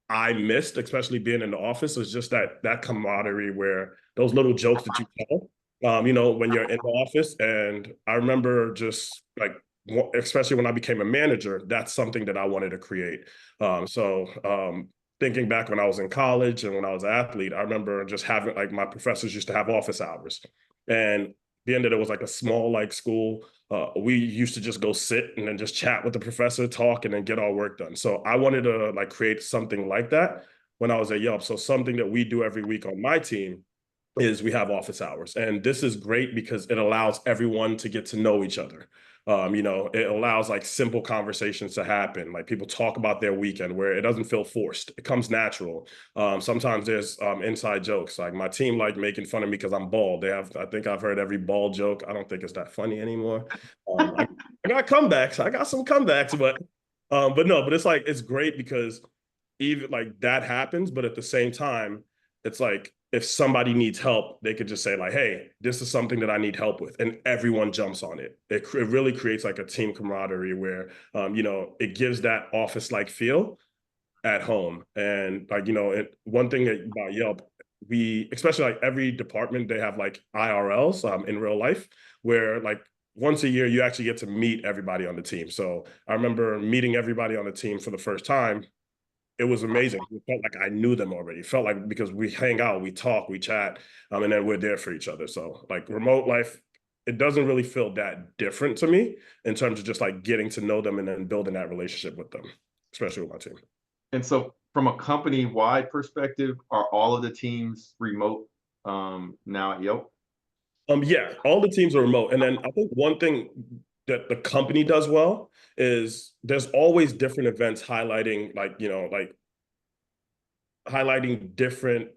I missed, especially being in the office, is just that camaraderie where those little jokes that you tell, when you're in the office. And I remember just like, especially when I became a manager, that's something that I wanted to create. Thinking back when I was in college and when I was an athlete, I remember just having like my professors used to have office hours. And being that it was like a small like school, we used to just go sit and then just chat with the professor, talk, and then get our work done. So I wanted to like create something like that when I was at Yelp. So something that we do every week on my team is we have office hours. And this is great because it allows everyone to get to know each other. It allows like simple conversations to happen. Like people talk about their weekend where it doesn't feel forced. It comes natural. Sometimes there's inside jokes. Like my team like making fun of me because I'm bald. I think I've heard every bald joke. I don't think it's that funny anymore. I got comebacks. I got some comebacks, but it's like, it's great because even like that happens, but at the same time, it's like, if somebody needs help, they could just say like, hey, this is something that I need help with. And everyone jumps on it. It really creates like a team camaraderie where, it gives that office-like feel at home. And like, one thing about Yelp, especially like every department, they have like IRLs in real life where like once a year, you actually get to meet everybody on the team. So I remember meeting everybody on the team for the first time. It was amazing. It felt like I knew them already. It felt like because we hang out, we talk, we chat, and then we're there for each other. So like remote life, it doesn't really feel that different to me in terms of just like getting to know them and then building that relationship with them, especially with my team. And so from a company-wide perspective, are all of the teams remote now at Yelp? Yeah, all the teams are remote. And then I think one thing that the company does well is there's always different events highlighting like highlighting different,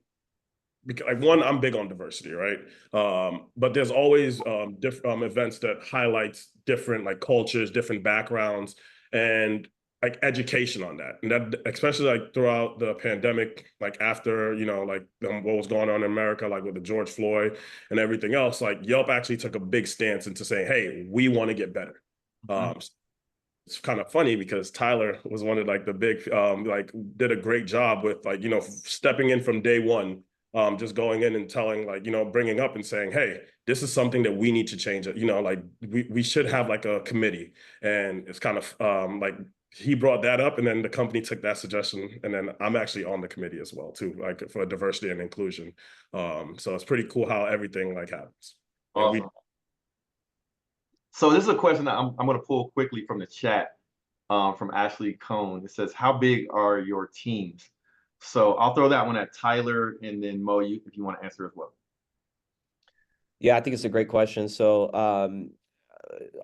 because like one, I'm big on diversity, right? But there's always different events that highlights different like cultures, different backgrounds, and like education on that. And that especially like throughout the pandemic, like after, what was going on in America, like with the George Floyd and everything else, like Yelp actually took a big stance into saying, hey, we want to get better. It's kind of funny because Tyler was one of like the big, like did a great job with like, stepping in from day one just going in and telling, like, bringing up and saying, hey, this is something that we need to change. Like we should have like a committee. And it's kind of like he brought that up, and then the company took that suggestion, and then I'm actually on the committee as well too, like for diversity and inclusion. So it's pretty cool how everything like happens. Awesome. So this is a question that I'm going to pull quickly from the chat from Ashley Cohn. It says, how big are your teams? So I'll throw that one at Tyler, and then Mo, if you want to answer as well. Yeah, I think it's a great question. So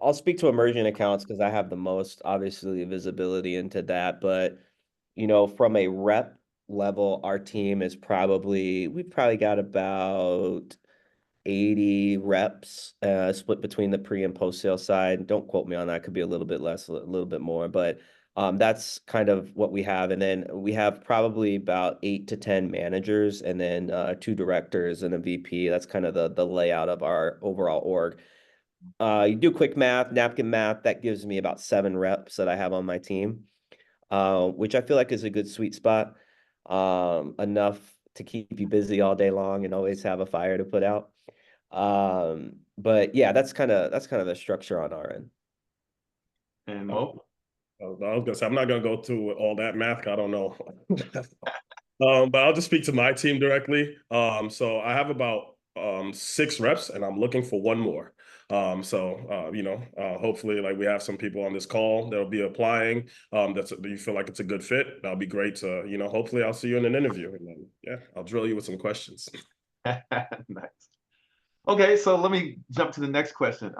I'll speak to emerging accounts because I have the most, obviously, visibility into that. But, from a rep level, our team is we've probably got about 80 reps split between the pre and post sale side. Don't quote me on that. Could be a little bit less, a little bit more, but that's kind of what we have. And then we have probably about 8 to 10 managers, and then 2 directors and a VP. That's kind of the layout of our overall org. You do quick math, napkin math, that gives me about 7 reps that I have on my team, which I feel like is a good sweet spot, enough to keep you busy all day long and always have a fire to put out. But yeah, that's kind of the structure on our end. And Mo? I was gonna say, I'm not gonna go through all that math. I don't know. But I'll just speak to my team directly. So I have about 6 reps, and I'm looking for 1 more. Hopefully, like, we have some people on this call that'll be applying. Do you feel like it's a good fit? That'll be great to, hopefully I'll see you in an interview, and then, yeah, I'll drill you with some questions. Nice. Okay, so let me jump to the next question.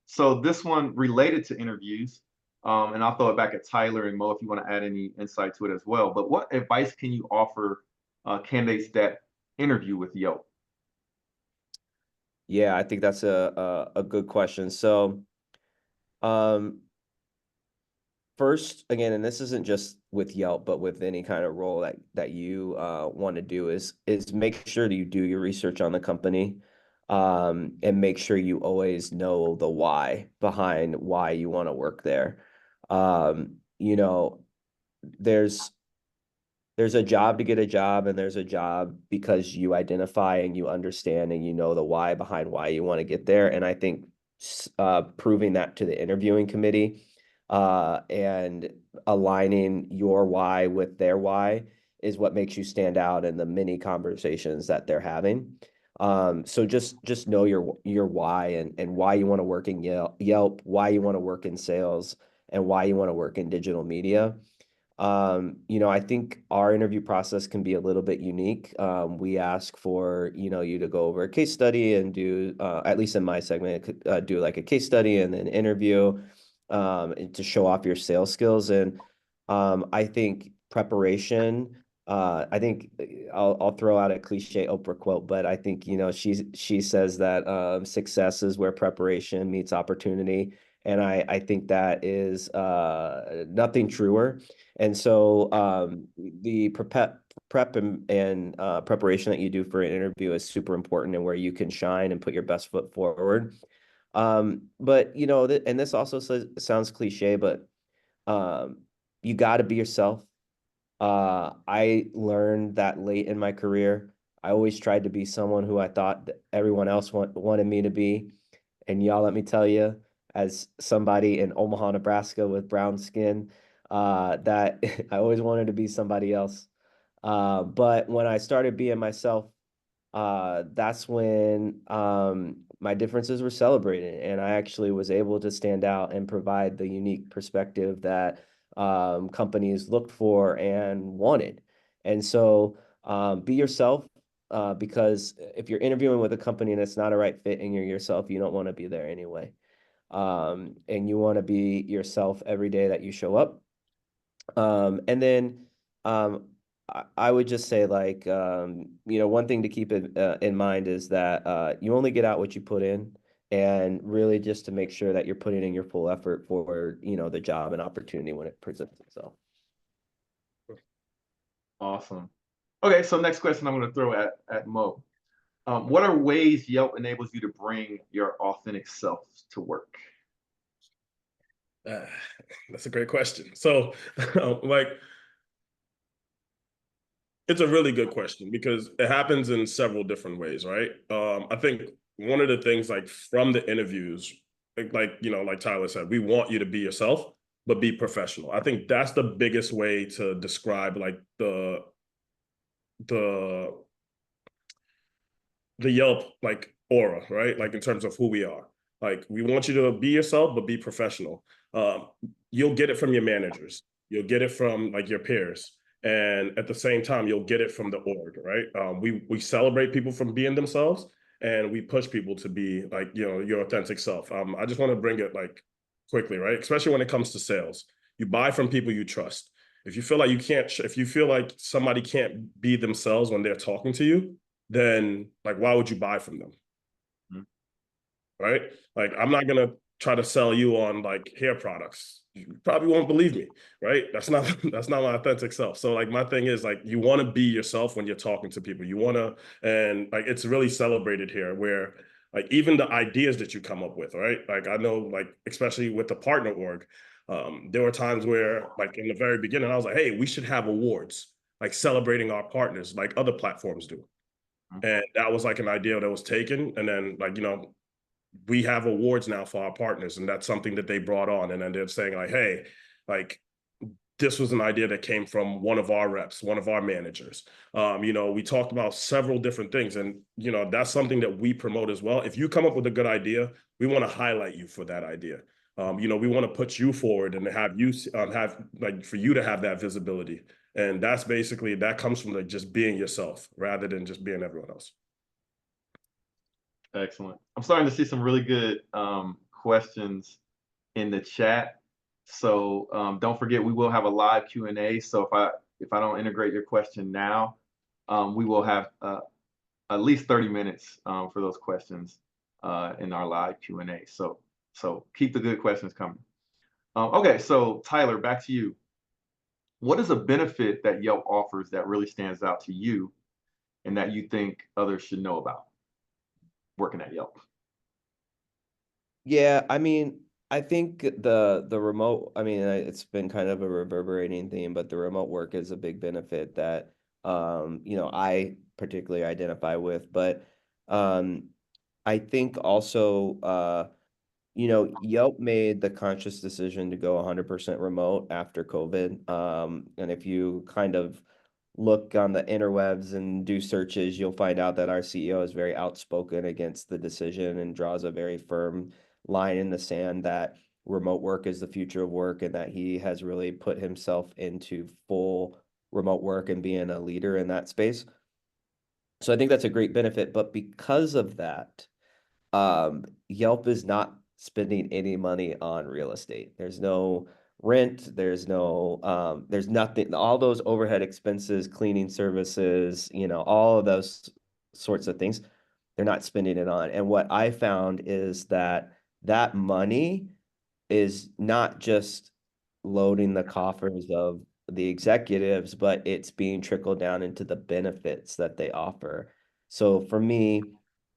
So this one related to interviews, and I'll throw it back at Tyler and Mo if you want to add any insight to it as well. But what advice can you offer candidates that interview with Yelp? Yeah, I think that's a good question. So, first, again, and this isn't just with Yelp, but with any kind of role that you want to do, is make sure that you do your research on the company, and make sure you always know the why behind why you want to work there. There's a job to get a job, and there's a job because you identify and you understand and you know the why behind why you want to get there. And I think proving that to the interviewing committee, and aligning your why with their why is what makes you stand out in the many conversations that they're having. So just know your why, and why you want to work in Yelp, why you want to work in sales, and why you want to work in digital media. I think our interview process can be a little bit unique. We ask for, you to go over a case study and do, at least in my segment, do like a case study and then interview, to show off your sales skills. And I think preparation, I think I'll throw out a cliche Oprah quote, but I think, she says that success is where preparation meets opportunity. And I think that is nothing truer. And so the prep and preparation that you do for an interview is super important, and where you can shine and put your best foot forward. But and this also sounds cliche, but you got to be yourself. I learned that late in my career. I always tried to be someone who I thought that everyone else wanted me to be. And y'all, let me tell you, as somebody in Omaha, Nebraska with brown skin, that I always wanted to be somebody else. But when I started being myself, that's when my differences were celebrated, and I actually was able to stand out and provide the unique perspective that companies looked for and wanted. And so be yourself, because if you're interviewing with a company and it's not a right fit and you're yourself, you don't want to be there anyway. And you want to be yourself every day that you show up. And then I would just say, like, one thing to keep in mind is that you only get out what you put in, and really just to make sure that you're putting in your full effort for, the job and opportunity when it presents itself. Awesome. Okay, so next question I'm going to throw at Mo. What are ways Yelp enables you to bring your authentic self to work? That's a great question. So, like, It's a really good question because it happens in several different ways, right? I think one of the things like from the interviews, like Tyler said, we want you to be yourself, but be professional. I think that's the biggest way to describe like the Yelp like aura, right? Like in terms of who we are. Like we want you to be yourself, but be professional. You'll get it from your managers. You'll get it from like your peers. And at the same time, you'll get it from the org, right? We celebrate people from being themselves, and we push people to be like, your authentic self. I just want to bring it like quickly, right? Especially when it comes to sales. You buy from people you trust. If you feel like if you feel like somebody can't be themselves when they're talking to you, then like why would you buy from them? Right? Like I'm not gonna try to sell you on like hair products. You probably won't believe me, right? That's not my authentic self. So like my thing is like you want to be yourself when you're talking to people. You want to, and like it's really celebrated here where like even the ideas that you come up with, right? Like I know like especially with the partner org, there were times where like in the very beginning I was like, hey, we should have awards like celebrating our partners like other platforms do. And that was like an idea that was taken. And then like, we have awards now for our partners, and that's something that they brought on. And then they're saying like, hey, like this was an idea that came from one of our reps, one of our managers. We talked about several different things, and that's something that we promote as well. If you come up with a good idea, we want to highlight you for that idea. We want to put you forward and have you have like for you to have that visibility. And that's basically that comes from like just being yourself rather than just being everyone else. Excellent. I'm starting to see some really good questions in the chat. So don't forget, we will have a live Q&A. So if I don't integrate your question now, we will have at least 30 minutes for those questions in our live Q&A. So keep the good questions coming. Okay, so Tyler, back to you. What is a benefit that Yelp offers that really stands out to you and that you think others should know about working at Yelp? Yeah, I mean, I think the remote, I mean, it's been kind of a reverberating theme, but the remote work is a big benefit that I particularly identify with. But I think also Yelp made the conscious decision to go 100% remote after COVID. And if you kind of look on the interwebs and do searches, you'll find out that our CEO is very outspoken against the decision and draws a very firm line in the sand that remote work is the future of work, and that he has really put himself into full remote work and being a leader in that space. So I think that's a great benefit. But because of that, Yelp is not spending any money on real estate. There's no rent, there's nothing, all those overhead expenses, cleaning services, all of those sorts of things, they're not spending it on. And what I found is that money is not just loading the coffers of the executives, but it's being trickled down into the benefits that they offer. So for me,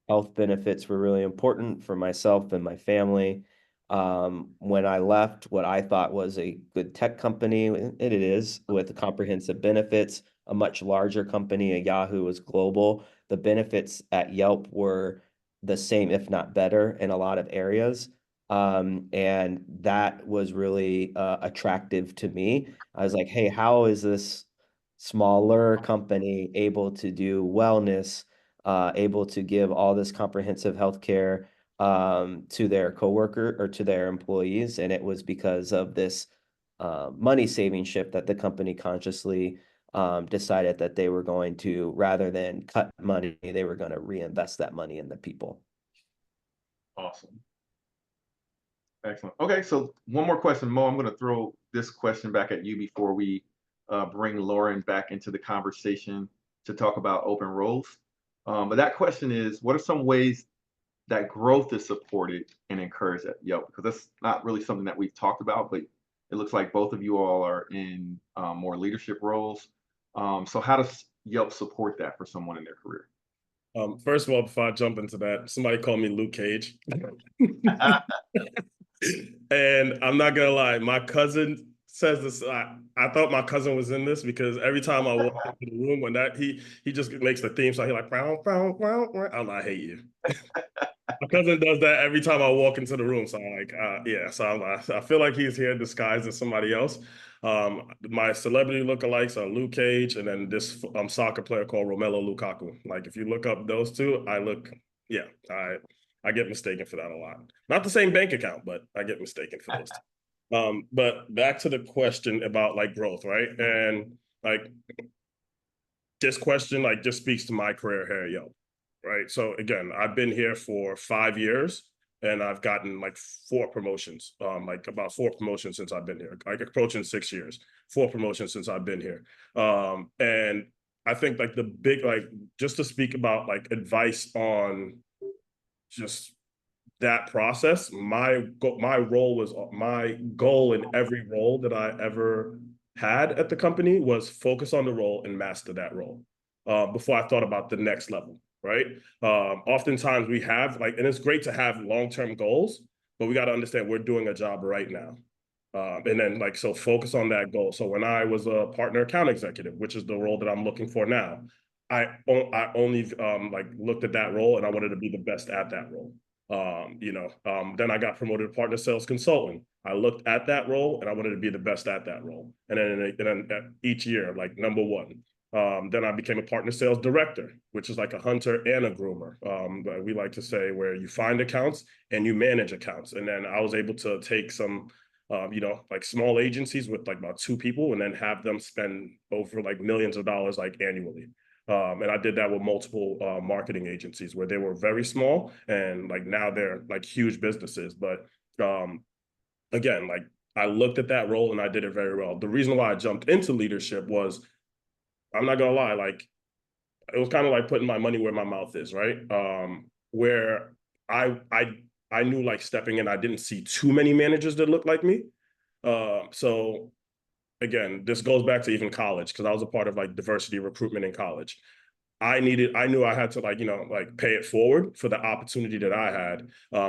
health benefits were really important for myself and my family. When I left what I thought was a good tech company, and it is, with comprehensive benefits, a much larger company, a Yahoo was global. The benefits at Yelp were the same, if not better, in a lot of areas. And that was really attractive to me. I was like, hey, how is this smaller company able to do wellness, able to give all this comprehensive healthcare to their coworker or to their employees? And it was because of this money saving shift that the company consciously decided that they were going to, rather than cut money, they were going to reinvest that money in the people. Awesome. Excellent. Okay, so one more question, Mo. I'm going to throw this question back at you before we bring Lauren back into the conversation to talk about open roles. But that question is, what are some ways that growth is supported and encouraged at Yelp? Because that's not really something that we've talked about, but it looks like both of you all are in more leadership roles. So how does Yelp support that for someone in their career? First of all, before I jump into that, somebody called me Luke Cage. And I'm not gonna lie, my cousin says this. I thought my cousin was in this because every time I walk into the room, when he just makes the theme song. He like, pow, pow, pow, pow. I'm like, I hate you. My cousin does that every time I walk into the room. So I'm like, yeah. So I feel like he's here disguised as somebody else. My celebrity lookalikes are Luke Cage and then this soccer player called Romelu Lukaku. Like if you look up those two, I get mistaken for that a lot. Not the same bank account, but I get mistaken for those two. But back to the question about like growth, right? And like this question like just speaks to my career here at Yelp, right? So again, I've been here for 5 years and I've gotten like 4 promotions, like about 4 promotions since I've been here, like approaching 6 years, 4 promotions since I've been here. And I think like the big, like just to speak about like advice on just that process, my goal in every role that I ever had at the company was focus on the role and master that role before I thought about the next level, right? Oftentimes we have like, and it's great to have long-term goals, but we got to understand we're doing a job right now. And then like, so focus on that goal. So when I was a partner account executive, which is the role that I'm looking for now, I only like looked at that role and I wanted to be the best at that role. Then I got promoted to partner sales consultant. I looked at that role and I wanted to be the best at that role. And then each year, like number 1. Then I became a partner sales director, which is like a hunter and a groomer. We like to say where you find accounts and you manage accounts. And then I was able to take some, like small agencies with like about 2 people and then have them spend over like millions of dollars like annually. And I did that with multiple marketing agencies where they were very small and like now they're like huge businesses. But again, like I looked at that role and I did it very well. The reason why I jumped into leadership was, I'm not gonna lie, like it was kind of like putting my money where my mouth is, right? Where I knew like stepping in, I didn't see too many managers that looked like me. So again, this goes back to even college because I was a part of like diversity recruitment in college. I knew I had to like, like pay it forward for the opportunity that I had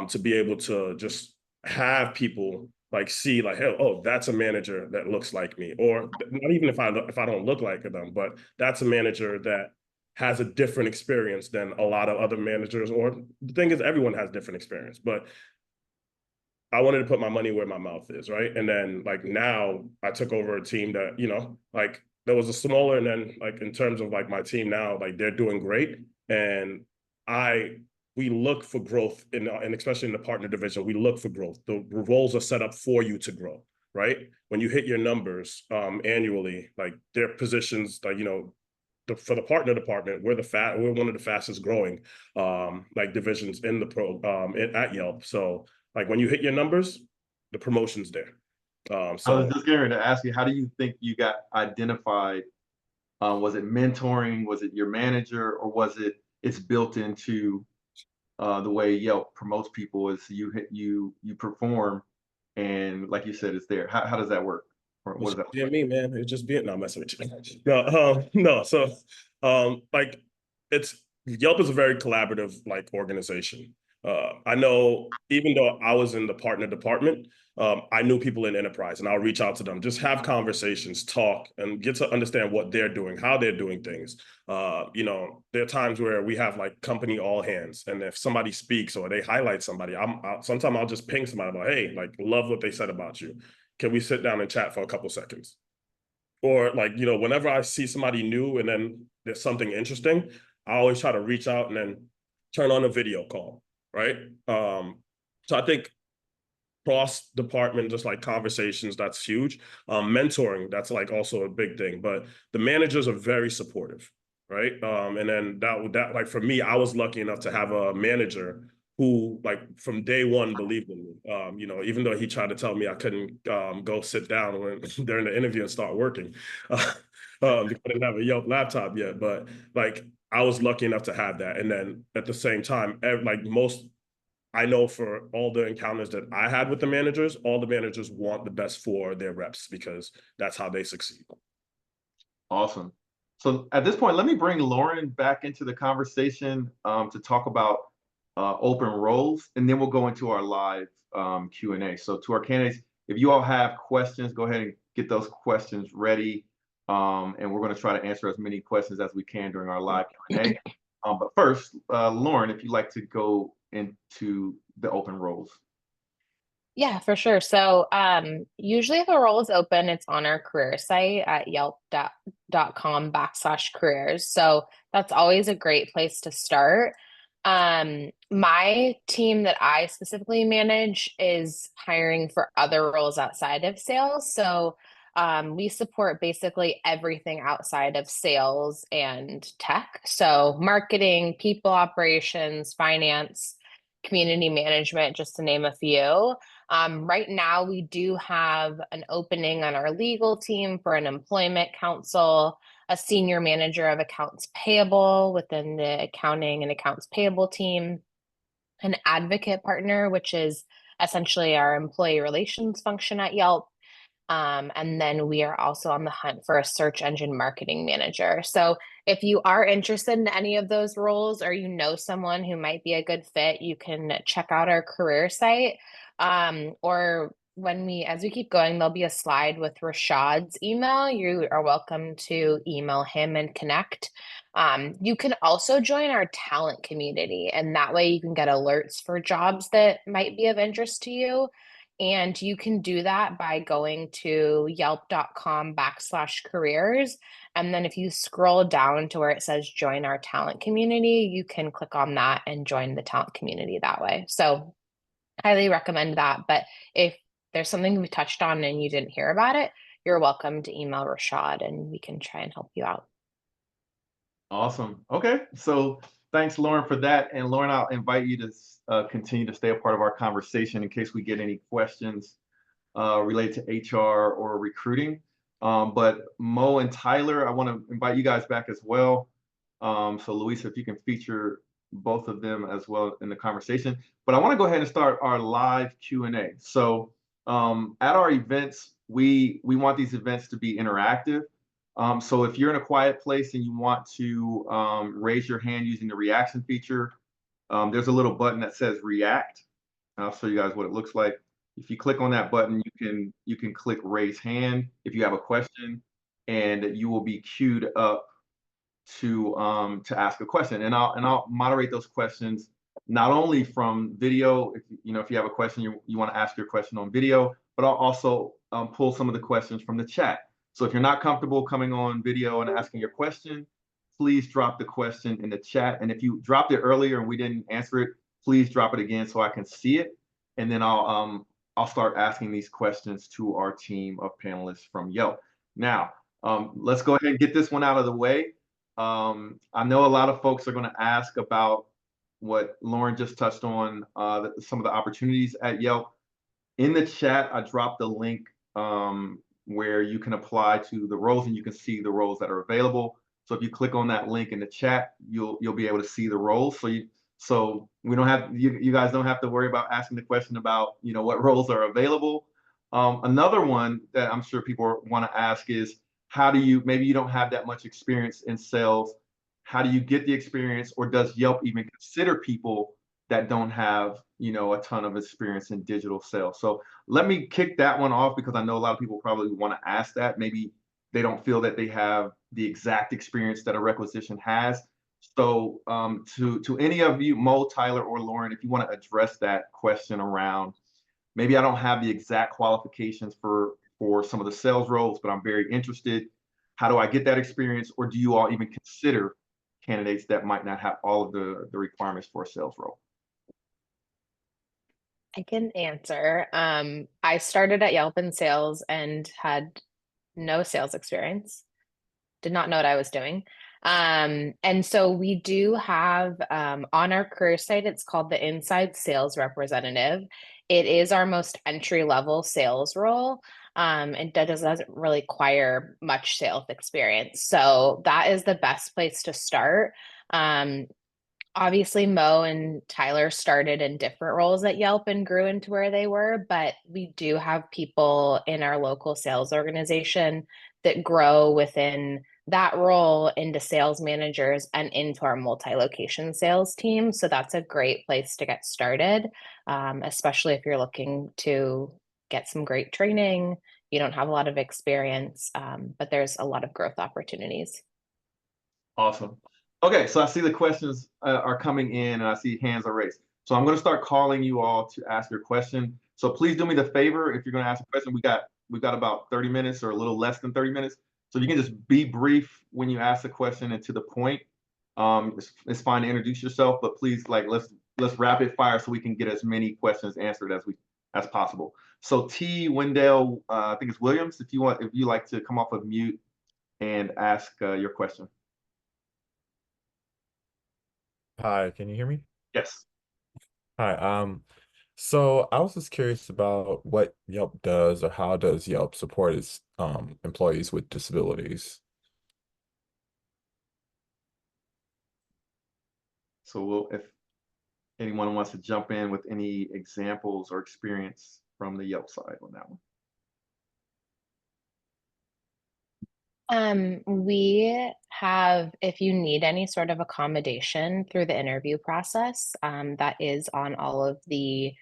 to be able to just have people like see like, hey, oh, that's a manager that looks like me, or not even if I don't look like them, but that's a manager that has a different experience than a lot of other managers. Or the thing is, everyone has different experience, but I wanted to put my money where my mouth is, right? And then like now I took over a team that, like there was a smaller, and then like in terms of like my team now, like they're doing great. And we look for growth and especially in the partner division, we look for growth. The roles are set up for you to grow, right? When you hit your numbers annually, like their positions, like, for the partner department, we're one of the fastest growing like divisions in the at Yelp. So like when you hit your numbers, the promotion's there. I was just going to ask you, how do you think you got identified? Was it mentoring? Was it your manager, or was it's built into the way Yelp promotes people? Is you perform, and like you said, it's there. How does that work? Or what does that look like? Me, man. It's just being, no, I'm messing with you. No. So, like, Yelp is a very collaborative like organization. I know even though I was in the partner department, I knew people in enterprise, and I'll reach out to them, just have conversations, talk, and get to understand what they're doing, how they're doing things. There are times where we have like company all hands, and if somebody speaks or they highlight somebody, sometimes I'll just ping somebody about, hey, like, love what they said about you. Can we sit down and chat for a couple seconds? Or like, whenever I see somebody new and then there's something interesting, I always try to reach out and then turn on a video call, right? So I think cross department, just like conversations, that's huge. Mentoring, that's like also a big thing, but the managers are very supportive, right? And then that like for me, I was lucky enough to have a manager who like from day one believed in me. Even though he tried to tell me I couldn't go sit down during the interview and start working because I didn't have a Yelp laptop yet. But like I was lucky enough to have that. And then at the same time, I know for all the encounters that I had with the managers, all the managers want the best for their reps because that's how they succeed. Awesome. So at this point, let me bring Lauren back into the conversation to talk about open roles, and then we'll go into our live Q&A. So to our candidates, if you all have questions, go ahead and get those questions ready. And we're going to try to answer as many questions as we can during our live Q&A. But first, Lauren, if you'd like to go into the open roles. Yeah, for sure. So usually if a role is open, it's on our career site at yelp.com/careers. So that's always a great place to start. My team that I specifically manage is hiring for other roles outside of sales. So we support basically everything outside of sales and tech. So marketing, people operations, finance, community management, just to name a few. Right now, we do have an opening on our legal team for an employment counsel, a senior manager of accounts payable within the accounting and accounts payable team, an advocate partner, which is essentially our employee relations function at Yelp. And then we are also on the hunt for a search engine marketing manager. So if you are interested in any of those roles or you know someone who might be a good fit, you can check out our career site. Or as we keep going, there'll be a slide with Rashad's email. You are welcome to email him and connect. You can also join our talent community, and that way you can get alerts for jobs that might be of interest to you. And you can do that by going to yelp.com/careers. And then if you scroll down to where it says join our talent community, you can click on that and join the talent community that way. So highly recommend that. But if there's something we touched on and you didn't hear about it, you're welcome to email Rashad and we can try and help you out. Awesome. Okay. So thanks, Lauren, for that. And Lauren, I'll invite you to continue to stay a part of our conversation in case we get any questions related to HR or recruiting. But Mo and Tyler, I want to invite you guys back as well. So Luisa, if you can feature both of them as well in the conversation. But I want to go ahead and start our live Q&A. So at our events, we want these events to be interactive. So if you're in a quiet place and you want to raise your hand using the reaction feature, there's a little button that says react. I'll show you guys what it looks like. If you click on that button, you can click raise hand if you have a question, and you will be queued up to ask a question. And I'll moderate those questions not only from video. If you have a question you want to ask your question on video, but I'll also pull some of the questions from the chat. So if you're not comfortable coming on video and asking your question, please drop the question in the chat. And if you dropped it earlier and we didn't answer it, please drop it again so I can see it. And then I'll start asking these questions to our team of panelists from Yelp. Now, let's go ahead and get this one out of the way. I know a lot of folks are going to ask about what Lauren just touched on, some of the opportunities at Yelp. In the chat, I dropped the link where you can apply to the roles and you can see the roles that are available. So if you click on that link in the chat, you'll be able to see the roles. So we don't have you guys don't have to worry about asking the question about what roles are available. Another one that I'm sure people want to ask is, how do you, maybe you don't have that much experience in sales, how do you get the experience, or does Yelp even consider people that don't have a ton of experience in digital sales? So let me kick that one off because I know a lot of people probably want to ask that. Maybe they don't feel that they have the exact experience that a requisition has. So to any of you, Mo, Tyler, or Lauren, if you want to address that question around, maybe I don't have the exact qualifications for some of the sales roles, but I'm very interested. How do I get that experience? Or do you all even consider candidates that might not have all of the requirements for a sales role? I can answer. I started at Yelp in sales and had no sales experience. Did not know what I was doing. And so we do have on our career site, it's called the Inside Sales Representative. It is our most entry-level sales role. And that doesn't really require much sales experience. So that is the best place to start. Obviously, Mo and Tyler started in different roles at Yelp and grew into where they were, but we do have people in our local sales organization that grow within that role into sales managers and into our multi-location sales team. So that's a great place to get started, especially if you're looking to get some great training. You don't have a lot of experience, but there's a lot of growth opportunities. Awesome. Okay, so I see the questions are coming in, and I see hands are raised. So I'm going to start calling you all to ask your question. So please do me the favor, if you're going to ask a question, we've got about 30 minutes or a little less than 30 minutes. So if you can just be brief when you ask the question and to the point. It's fine to introduce yourself, but please, like, let's rapid fire so we can get as many questions answered as possible. So T. Wendell, I think it's Williams, if you like to come off of mute and ask your question. Hi, can you hear me? Yes. Hi, so I was just curious about what Yelp does, or how does Yelp support its employees with disabilities? So if anyone wants to jump in with any examples or experience from the Yelp side on that one. We have, if you need any sort of accommodation through the interview process, that is on all of the,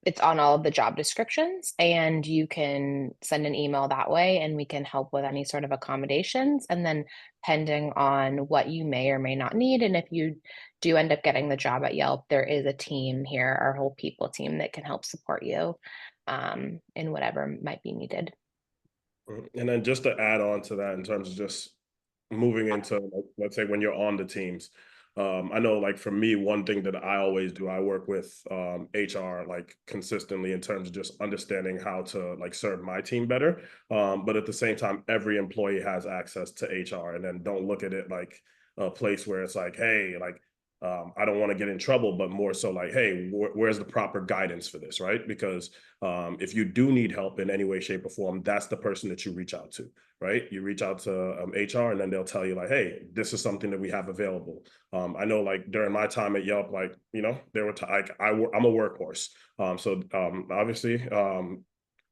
it's on all of the job descriptions, and you can send an email that way and we can help with any sort of accommodations. And then depending on what you may or may not need, and if you do end up getting the job at Yelp, there is a team here, our whole people team, that can help support you in whatever might be needed. And then just to add on to that, in terms of just moving into, like, let's say when you're on the teams, I know, like, for me, one thing that I always do, I work with HR like consistently in terms of just understanding how to, like, serve my team better. But at the same time, every employee has access to HR, and then don't look at it like a place where it's like, hey, like, I don't want to get in trouble, but more so like, hey, where's the proper guidance for this, right? Because if you do need help in any way, shape, or form, that's the person that you reach out to, right? You reach out to HR, and then they'll tell you, like, hey, this is something that we have available. I know, like, during my time at Yelp, like, you know, there were like, I'm a workhorse. So obviously,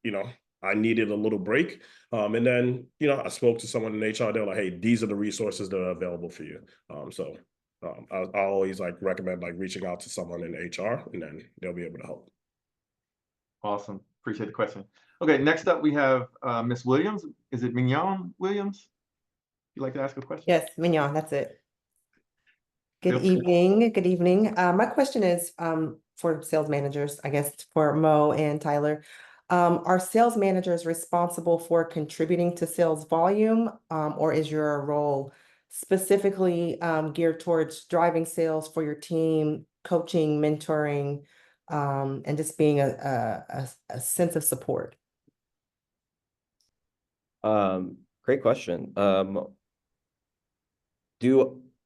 you know, I needed a little break. And then, you know, I spoke to someone in HR. They're like, hey, these are the resources that are available for you. I always, like, recommend, like, reaching out to someone in HR, and then they'll be able to help. Awesome. Appreciate the question. Okay, next up we have Miss Williams. Is it Mignon Williams? You'd like to ask a question? Yes, Mignon, that's it. Good Feel free. evening. Good evening. My question is for sales managers, I guess, for Mo and Tyler. Are sales managers responsible for contributing to sales volume, or is your role specifically geared towards driving sales for your team, coaching, mentoring, and just being a sense of support? Great question.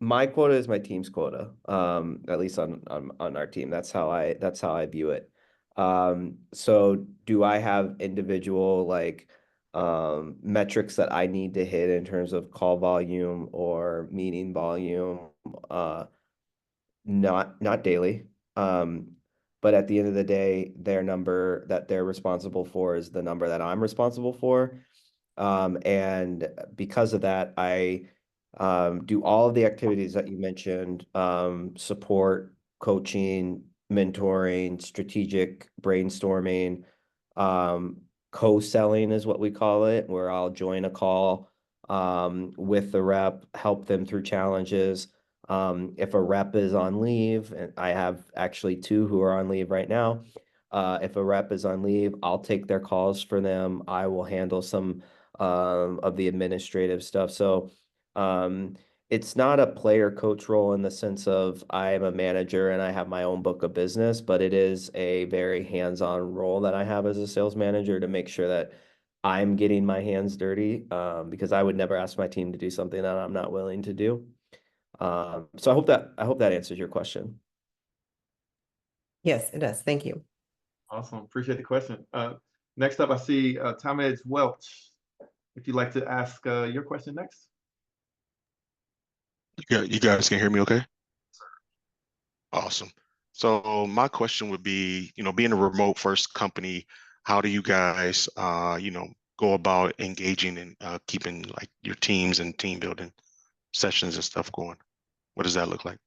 My quota is my team's quota, at least on our team. That's how I view it. So do I have individual, like, metrics that I need to hit in terms of call volume or meeting volume? Not daily. But at the end of the day, their number that they're responsible for is the number that I'm responsible for. And because of that, I do all of the activities that you mentioned: support, coaching, mentoring, strategic brainstorming, co-selling is what we call it, where I'll join a call with the rep, help them through challenges. If a rep is on leave, and I have actually 2 who are on leave right now, if a rep is on leave, I'll take their calls for them. I will handle some of the administrative stuff. So it's not a player coach role in the sense of I am a manager and I have my own book of business, but it is a very hands-on role that I have as a sales manager to make sure that I'm getting my hands dirty, because I would never ask my team to do something that I'm not willing to do. So I hope that answers your question. Yes, it does. Thank you. Awesome. Appreciate the question. Next up, I see Talmadge Welch. If you'd like to ask your question next. Yeah, you guys can hear me okay? Awesome. So my question would be, being a remote first company, how do you guys, go about engaging and keeping, like, your teams and team building sessions and stuff going? What does that look like?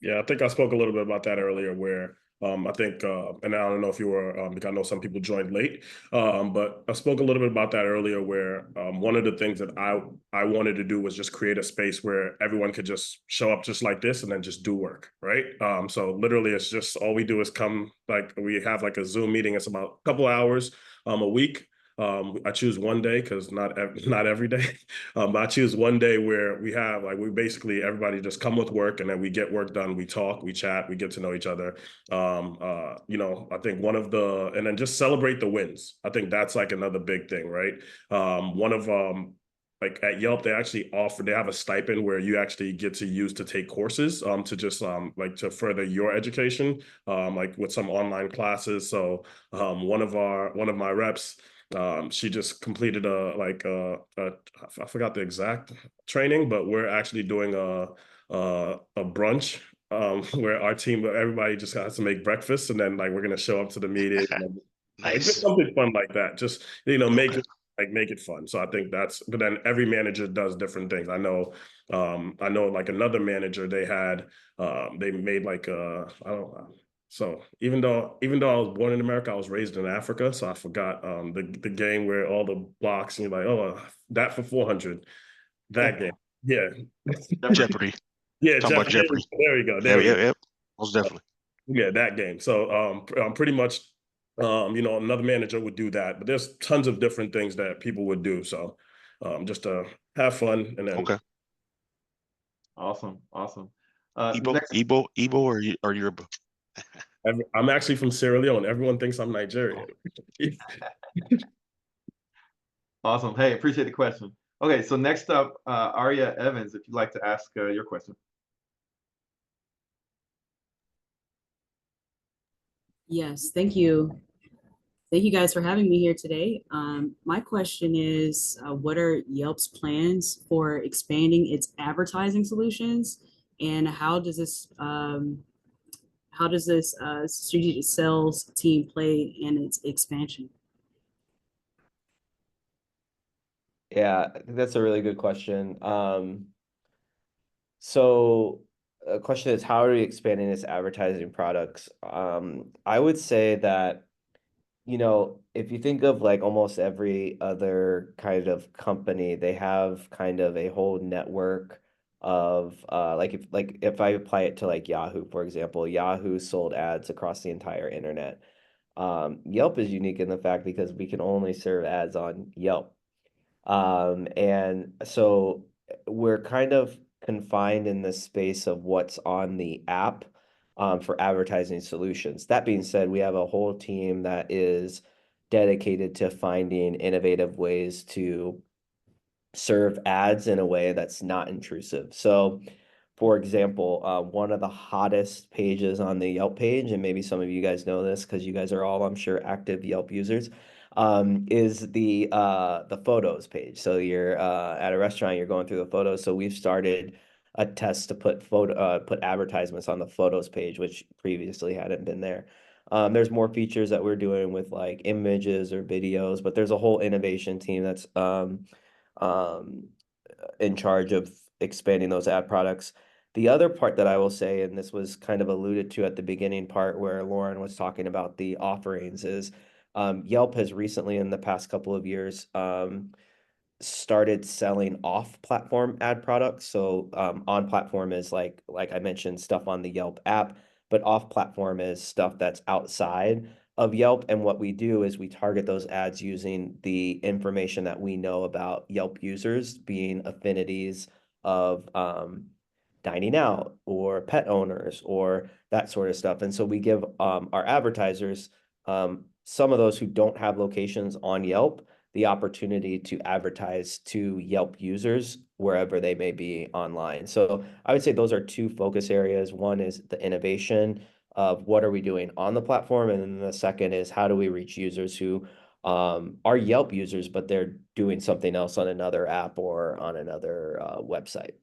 Yeah, I think I spoke a little bit about that earlier, where I think, and I don't know if you were, because I know some people joined late, but I spoke a little bit about that earlier, where one of the things that I wanted to do was just create a space where everyone could just show up just like this and then just do work, right? So literally, it's just all we do is come, like we have like a Zoom meeting. It's about a couple hours a week. I choose one day because not every day, but I choose one day where we have like we basically everybody just come with work and then we get work done. We talk, we chat, we get to know each other. You know, I think and then just celebrate the wins. I think that's like another big thing, right? Like at Yelp, they have a stipend where you actually get to use to take courses to just like to further your education, like with some online classes. So one of my reps, she just completed I forgot the exact training, but we're actually doing a brunch where everybody just has to make breakfast, and then like we're gonna show up to the meeting, and, like just Nice. something fun like that. Just make Okay. it fun. So I think but then every manager does different things. I know like another manager, they made like I don't know. So even though I was born in America, I was raised in Africa. So I forgot the game where all the blocks and you're like, oh, that for 400, that game. Yeah. Jeopardy. Yeah, Talking about Jeff. Jeopardy. There we go. Yeah, There we yeah, go. yeah. Most definitely. Yeah, that game. So pretty much another manager would do that, but there's tons of different things that people would do. So just to have fun and then Okay. Awesome. Igbo, Next, Igbo or Yoruba? I'm actually from Sierra Leone. Everyone thinks I'm Nigerian. awesome. Hey, appreciate the question. Okay, so next up, Aria Evans, if you'd like to ask your question. Yes, thank you. Thank you guys for having me here today. My question is, what are Yelp's plans for expanding its advertising solutions, and how does this strategic sales team play in its expansion? Yeah, I think that's a really good question. So the question is, how are we expanding this advertising products? I would say that, if you think of like almost every other kind of company, they have kind of a whole network of if I apply it to like Yahoo, for example, Yahoo sold ads across the entire internet. Yelp is unique in the fact because we can only serve ads on Yelp. And so we're kind of confined in the space of what's on the app for advertising solutions. That being said, we have a whole team that is dedicated to finding innovative ways to serve ads in a way that's not intrusive. So, for example, one of the hottest pages on the Yelp page, and maybe some of you guys know this because you guys are all, I'm sure, active Yelp users, is the photos page. So you're at a restaurant, you're going through the photos. So we've started a test to put advertisements on the photos page, which previously hadn't been there. There's more features that we're doing with like images or videos, but there's a whole innovation team that's in charge of expanding those ad products. The other part that I will say, and this was kind of alluded to at the beginning part where Lauren was talking about the offerings, is Yelp has recently, in the past couple of years, started selling off-platform ad products. So on-platform is like I mentioned, stuff on the Yelp app, but off-platform is stuff that's outside of Yelp. And what we do is we target those ads using the information that we know about Yelp users, being affinities of dining out or pet owners or that sort of stuff. And so we give our advertisers, some of those who don't have locations on Yelp, the opportunity to advertise to Yelp users wherever they may be online. So I would say those are two focus areas. One is the innovation of what are we doing on the platform, and then the second is how do we reach users who are Yelp users, but they're doing something else on another app or on another website.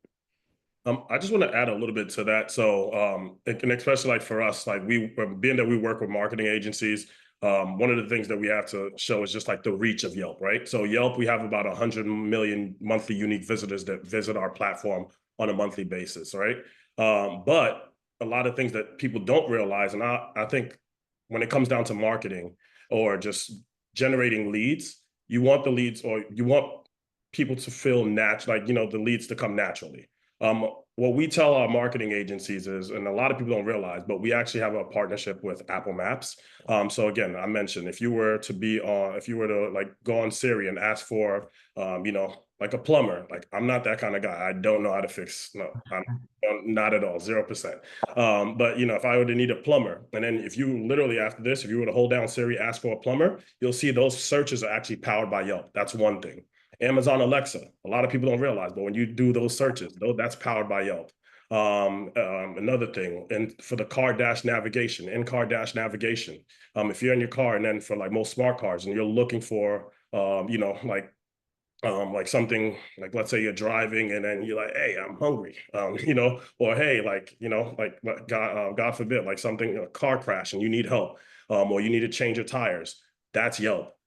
I just want to add a little bit to that. So, and especially like for us, like being that we work with marketing agencies, one of the things that we have to show is just like the reach of Yelp, right? So Yelp, we have about 100 million monthly unique visitors that visit our platform on a monthly basis, right? But a lot of things that people don't realize. And I think when it comes down to marketing or just generating leads, you want the leads, or you want people to feel natural, like, the leads to come naturally. What we tell our marketing agencies is, and a lot of people don't realize, but we actually have a partnership with Apple Maps. So again, I mentioned, if you were to like go on Siri and ask for, like a plumber, like I'm not that kind of guy. I don't know how to fix, no, I'm not at all, 0%. But if I were to need a plumber, and then if you literally after this, if you were to hold down Siri, ask for a plumber, you'll see those searches are actually powered by Yelp. That's one thing. Amazon Alexa, a lot of people don't realize, but when you do those searches, that's powered by Yelp. Another thing, and for the car dash navigation, in-car dash navigation, if you're in your car, and then for like most smart cars, and you're looking for, like something, like let's say you're driving and then you're like, hey, I'm hungry, or hey, like God forbid, like something, a car crash and you need help, or you need to change your tires. That's Yelp.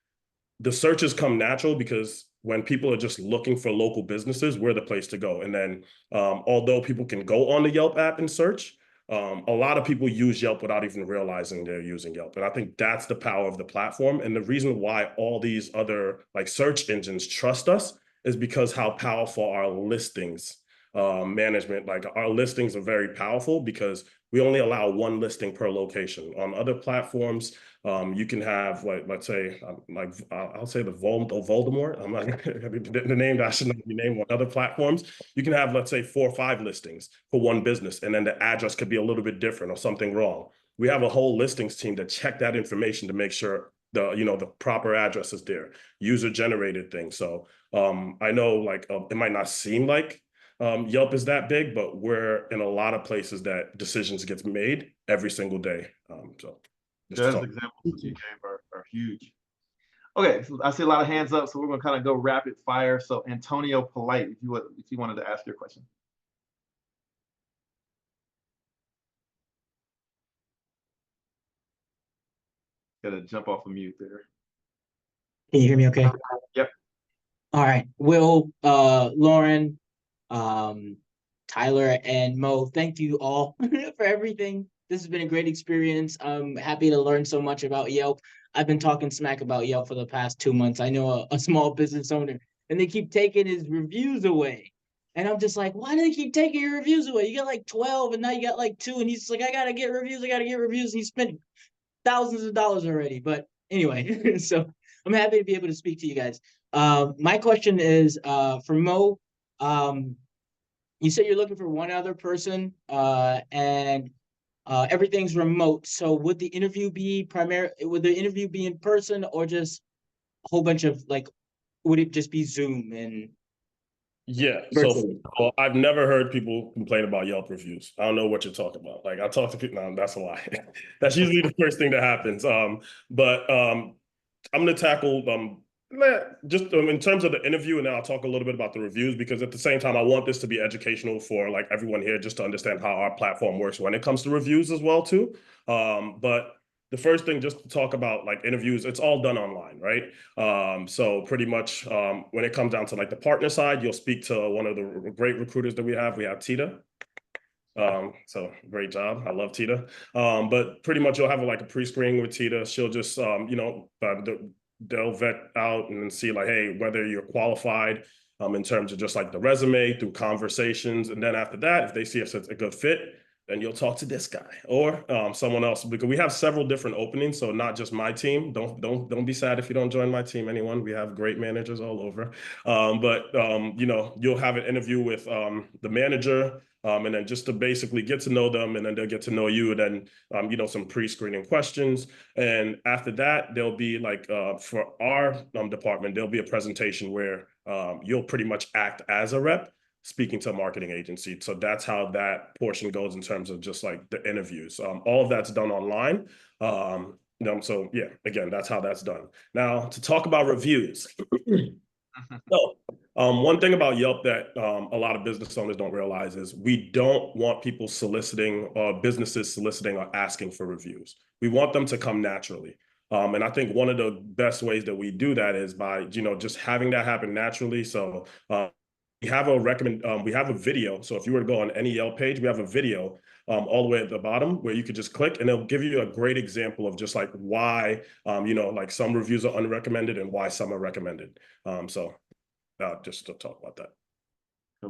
The searches come natural because when people are just looking for local businesses, we're the place to go. And then although people can go on the Yelp app and search, a lot of people use Yelp without even realizing they're using Yelp. And I think that's the power of the platform. And the reason why all these other like search engines trust us is because how powerful our listings management, like our listings are very powerful because we only allow one listing per location. On other platforms, you can have, like, let's say, I'll say the Voldemort. I'm not the name that I should not be named on other platforms. You can have, let's say, 4 or 5 listings for one business, and then the address could be a little bit different or something wrong. We have a whole listings team to check that information to make sure the proper address is there, user generated things. So I know, like, it might not seem like Yelp is that big, but we're in a lot of places that decisions gets made every single day. So those examples that you gave are huge. Okay, so I see a lot of hands up, so we're gonna kind of go rapid fire. So Antonio Polite, if you wanted to ask your question. Gotta jump off of mute there. Can you hear me okay? Yep. All right. Will, Lauren, Tyler, and Mo, thank you all for everything. This has been a great experience. I'm happy to learn so much about Yelp. I've been talking smack about Yelp for the past 2 months. I know a small business owner, and they keep taking his reviews away. And I'm just like, why do they keep taking your reviews away? You got like 12, and now you got like 2. And he's like, I gotta get reviews. And he's spent thousands of dollars already. But anyway, so I'm happy to be able to speak to you guys. My question is for Mo. You said you're looking for one other person, and everything's remote. So would the interview be in person, or just a whole bunch of, like, would it just be Zoom and Yeah, virtually? so I've never heard people complain about Yelp reviews. I don't know what you're talking about. Like, I talk to people, no, that's a lie. That's usually the first thing that happens. But I'm gonna tackle just in terms of the interview, and then I'll talk a little bit about the reviews, because at the same time, I want this to be educational for like everyone here, just to understand how our platform works when it comes to reviews as well too. But the first thing, just to talk about like interviews, it's all done online, right? So pretty much when it comes down to like the partner side, you'll speak to one of the great recruiters that we have. We have Tita. So great job. I love Tita. But pretty much you'll have like a pre-screening with Tita. She'll just, they'll vet out and see like, hey, whether you're qualified in terms of just like the resume through conversations. And then after that, if they see if it's a good fit, then you'll talk to this guy or someone else, because we have several different openings. So not just my team. Don't be sad if you don't join my team, anyone. We have great managers all over. You'll have an interview with the manager, and then just to basically get to know them, and then they'll get to know you, and then some pre-screening questions. And after that, there'll be like for our department, there'll be a presentation where you'll pretty much act as a rep speaking to a marketing agency. So that's how that portion goes in terms of just like the interviews. All of that's done online. So yeah, again, that's how that's done. Now to talk about reviews. So one thing about Yelp that a lot of business owners don't realize is we don't want people soliciting, or businesses soliciting or asking for reviews. We want them to come naturally. And I think one of the best ways that we do that is by, just having that happen naturally. So we have a video. So if you were to go on any Yelp page, we have a video all the way at the bottom where you could just click and it'll give you a great example of just like why, like some reviews are unrecommended and why some are recommended. Just to talk about that.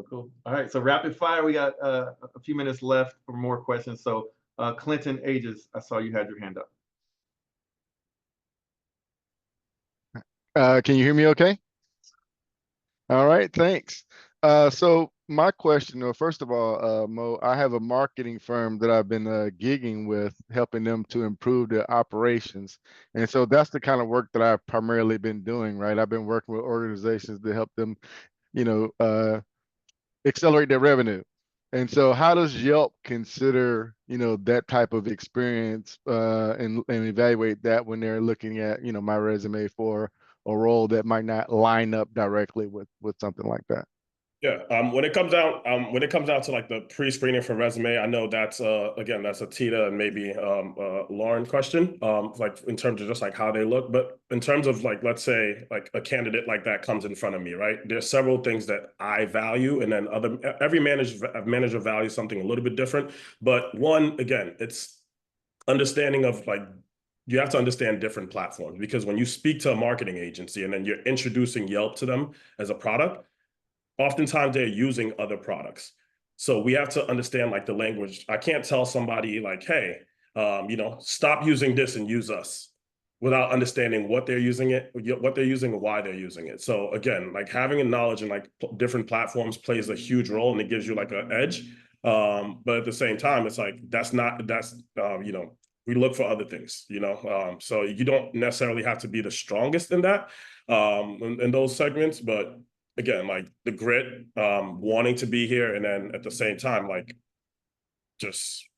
Cool. All right, so rapid fire. We got a few minutes left for more questions. So Clinton Ages, I saw you had your hand up. Can you hear me okay? All right, thanks. So my question, first of all, Mo, I have a marketing firm that I've been gigging with, helping them to improve their operations. And so that's the kind of work that I've primarily been doing, right? I've been working with organizations to help them, accelerate their revenue. And so how does Yelp consider, that type of experience and evaluate that when they're looking at, my resume for a role that might not line up directly with something like that? Yeah, when it comes down to like the pre-screening for resume, I know that's again, that's a Tita and maybe Lauren question, like in terms of just like how they look. But in terms of like, let's say like a candidate like that comes in front of me, right? There's several things that I value, and then every manager values something a little bit different. But one, again, it's understanding of like, you have to understand different platforms, because when you speak to a marketing agency and then you're introducing Yelp to them as a product, oftentimes they're using other products. So we have to understand like the language. I can't tell somebody like, hey, stop using this and use us, without understanding what they're using and why they're using it. So again, like having a knowledge in like different platforms plays a huge role, and it gives you like an edge. But at the same time, it's like, we look for other things, so you don't necessarily have to be the strongest in that, in those segments, but again, like the grit, wanting to be here, and then at the same time, like just,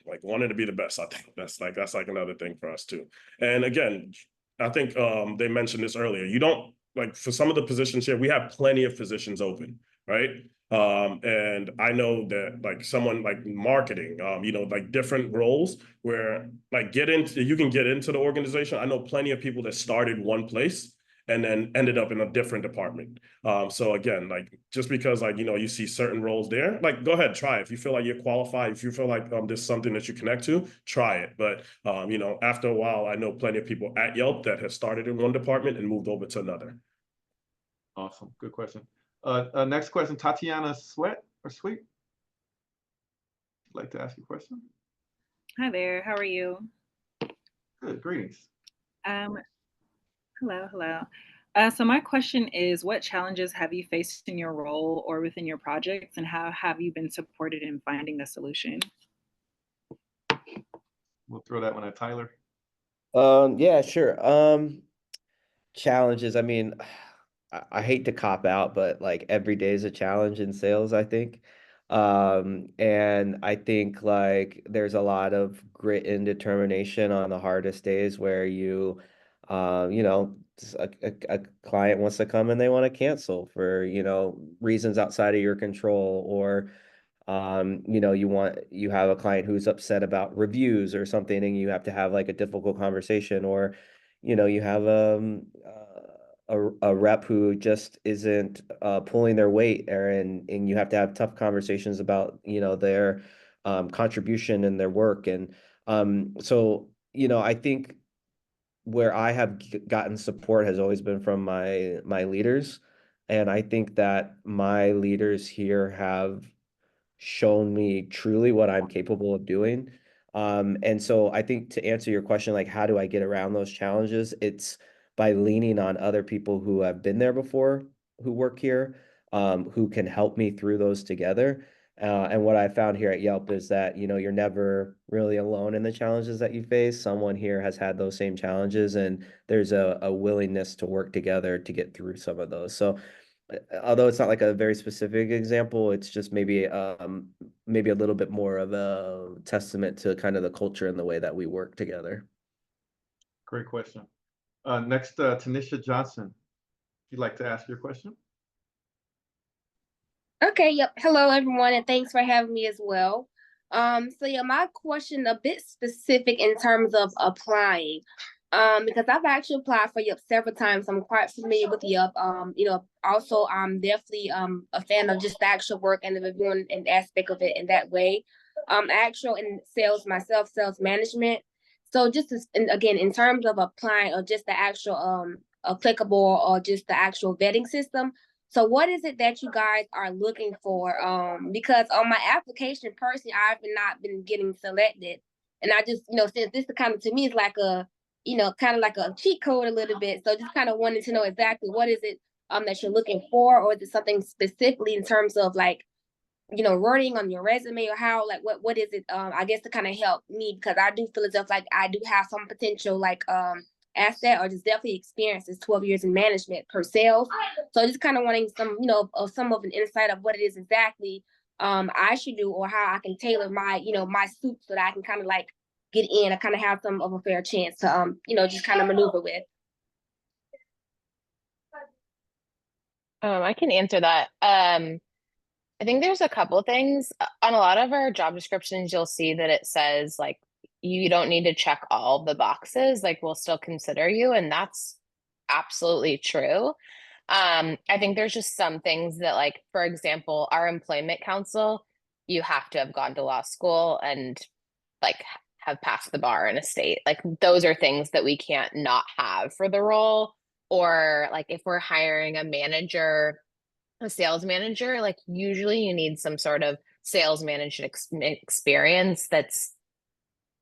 like wanting to be the best. I think that's like another thing for us too. And again, I think they mentioned this earlier. You don't, like, for some of the positions here, we have plenty of positions open, right? And I know that like someone like marketing, like different roles where like you can get into the organization. I know plenty of people that started one place and then ended up in a different department. So again, like just because like, you see certain roles there, like go ahead, try it. If you feel like you're qualified, if you feel like there's something that you connect to, try it. But, after a while, I know plenty of people at Yelp that have started in one department and moved over to another. Awesome, good question. Next question, Tatiana Sweet. I'd like to ask you a question. Hi there, how are you? Good, greetings. Hello. So my question is, what challenges have you faced in your role or within your projects, and how have you been supported in finding a solution? We'll throw that one at Tyler. Yeah, sure. Challenges, I mean, I hate to cop out, but like every day is a challenge in sales, I think. And I think like there's a lot of grit and determination on the hardest days where a client wants to come and they want to cancel for, reasons outside of your control, or you have a client who's upset about reviews or something, and you have to have like a difficult conversation, or you have a rep who just isn't pulling their weight, and you have to have tough conversations about their contribution and their work. And so I think where I have gotten support has always been from my leaders, and I think that my leaders here have shown me truly what I'm capable of doing. And so I think, to answer your question, like how do I get around those challenges? It's by leaning on other people who have been there before, who work here, who can help me through those together. And what I found here at Yelp is that, you're never really alone in the challenges that you face. Someone here has had those same challenges, and there's a willingness to work together to get through some of those. So although it's not like a very specific example, it's just maybe a little bit more of a testament to kind of the culture and the way that we work together. Great question. Next, Tanisha Johnson, if you'd like to ask your question. Okay, yep. Hello, everyone, and thanks for having me as well. So yeah, my question a bit specific in terms of applying. Because I've actually applied for Yelp several times. I'm quite familiar with Yelp. Also I'm definitely a fan of just the actual work and the reviewing and aspect of it in that way. actual in sales myself, sales management. So just and again, in terms of applying or just the actual applicable or just the actual vetting system. So what is it that you guys are looking for? Because on my application personally, I've not been getting selected. And I just, since this is kind of, to me, it's like a, kind of like a cheat code a little bit. So just kind of wanted to know exactly what is it that you're looking for, or is it something specifically in terms of like, wording on your resume, or how, like, what is it, I guess, to kind of help me, because I do feel as if like I do have some potential like asset or just definitely experience is 12 years in management per sales. So just kind of wanting some, some of an insight of what it is exactly I should do, or how I can tailor my, my suit so that I can kind of like get in and kind of have some of a fair chance to just kind of maneuver with. I can answer that. I think there's a couple of things. On a lot of our job descriptions, you'll see that it says like you don't need to check all the boxes, like we'll still consider you, and that's absolutely true. I think there's just some things that, like, for example, our employment counsel, you have to have gone to law school and like have passed the bar in a state. Like those are things that we can't not have for the role. Or like if we're hiring a manager, a sales manager, like usually you need some sort of sales management experience that's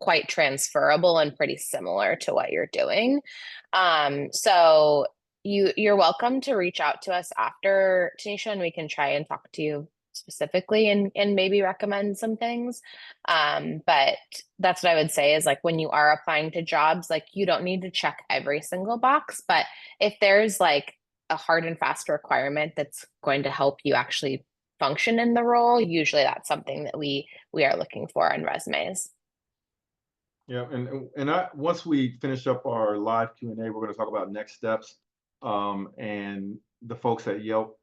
quite transferable and pretty similar to what you're doing. So you're welcome to reach out to us after, Tanisha, and we can try and talk to you specifically and maybe recommend some things. But that's what I would say is, like, when you are applying to jobs, like you don't need to check every single box, but if there's like a hard and fast requirement that's going to help you actually function in the role, usually that's something that we are looking for on resumes. Yeah, and once we finish up our live Q&A, we're going to talk about next steps. And the folks at Yelp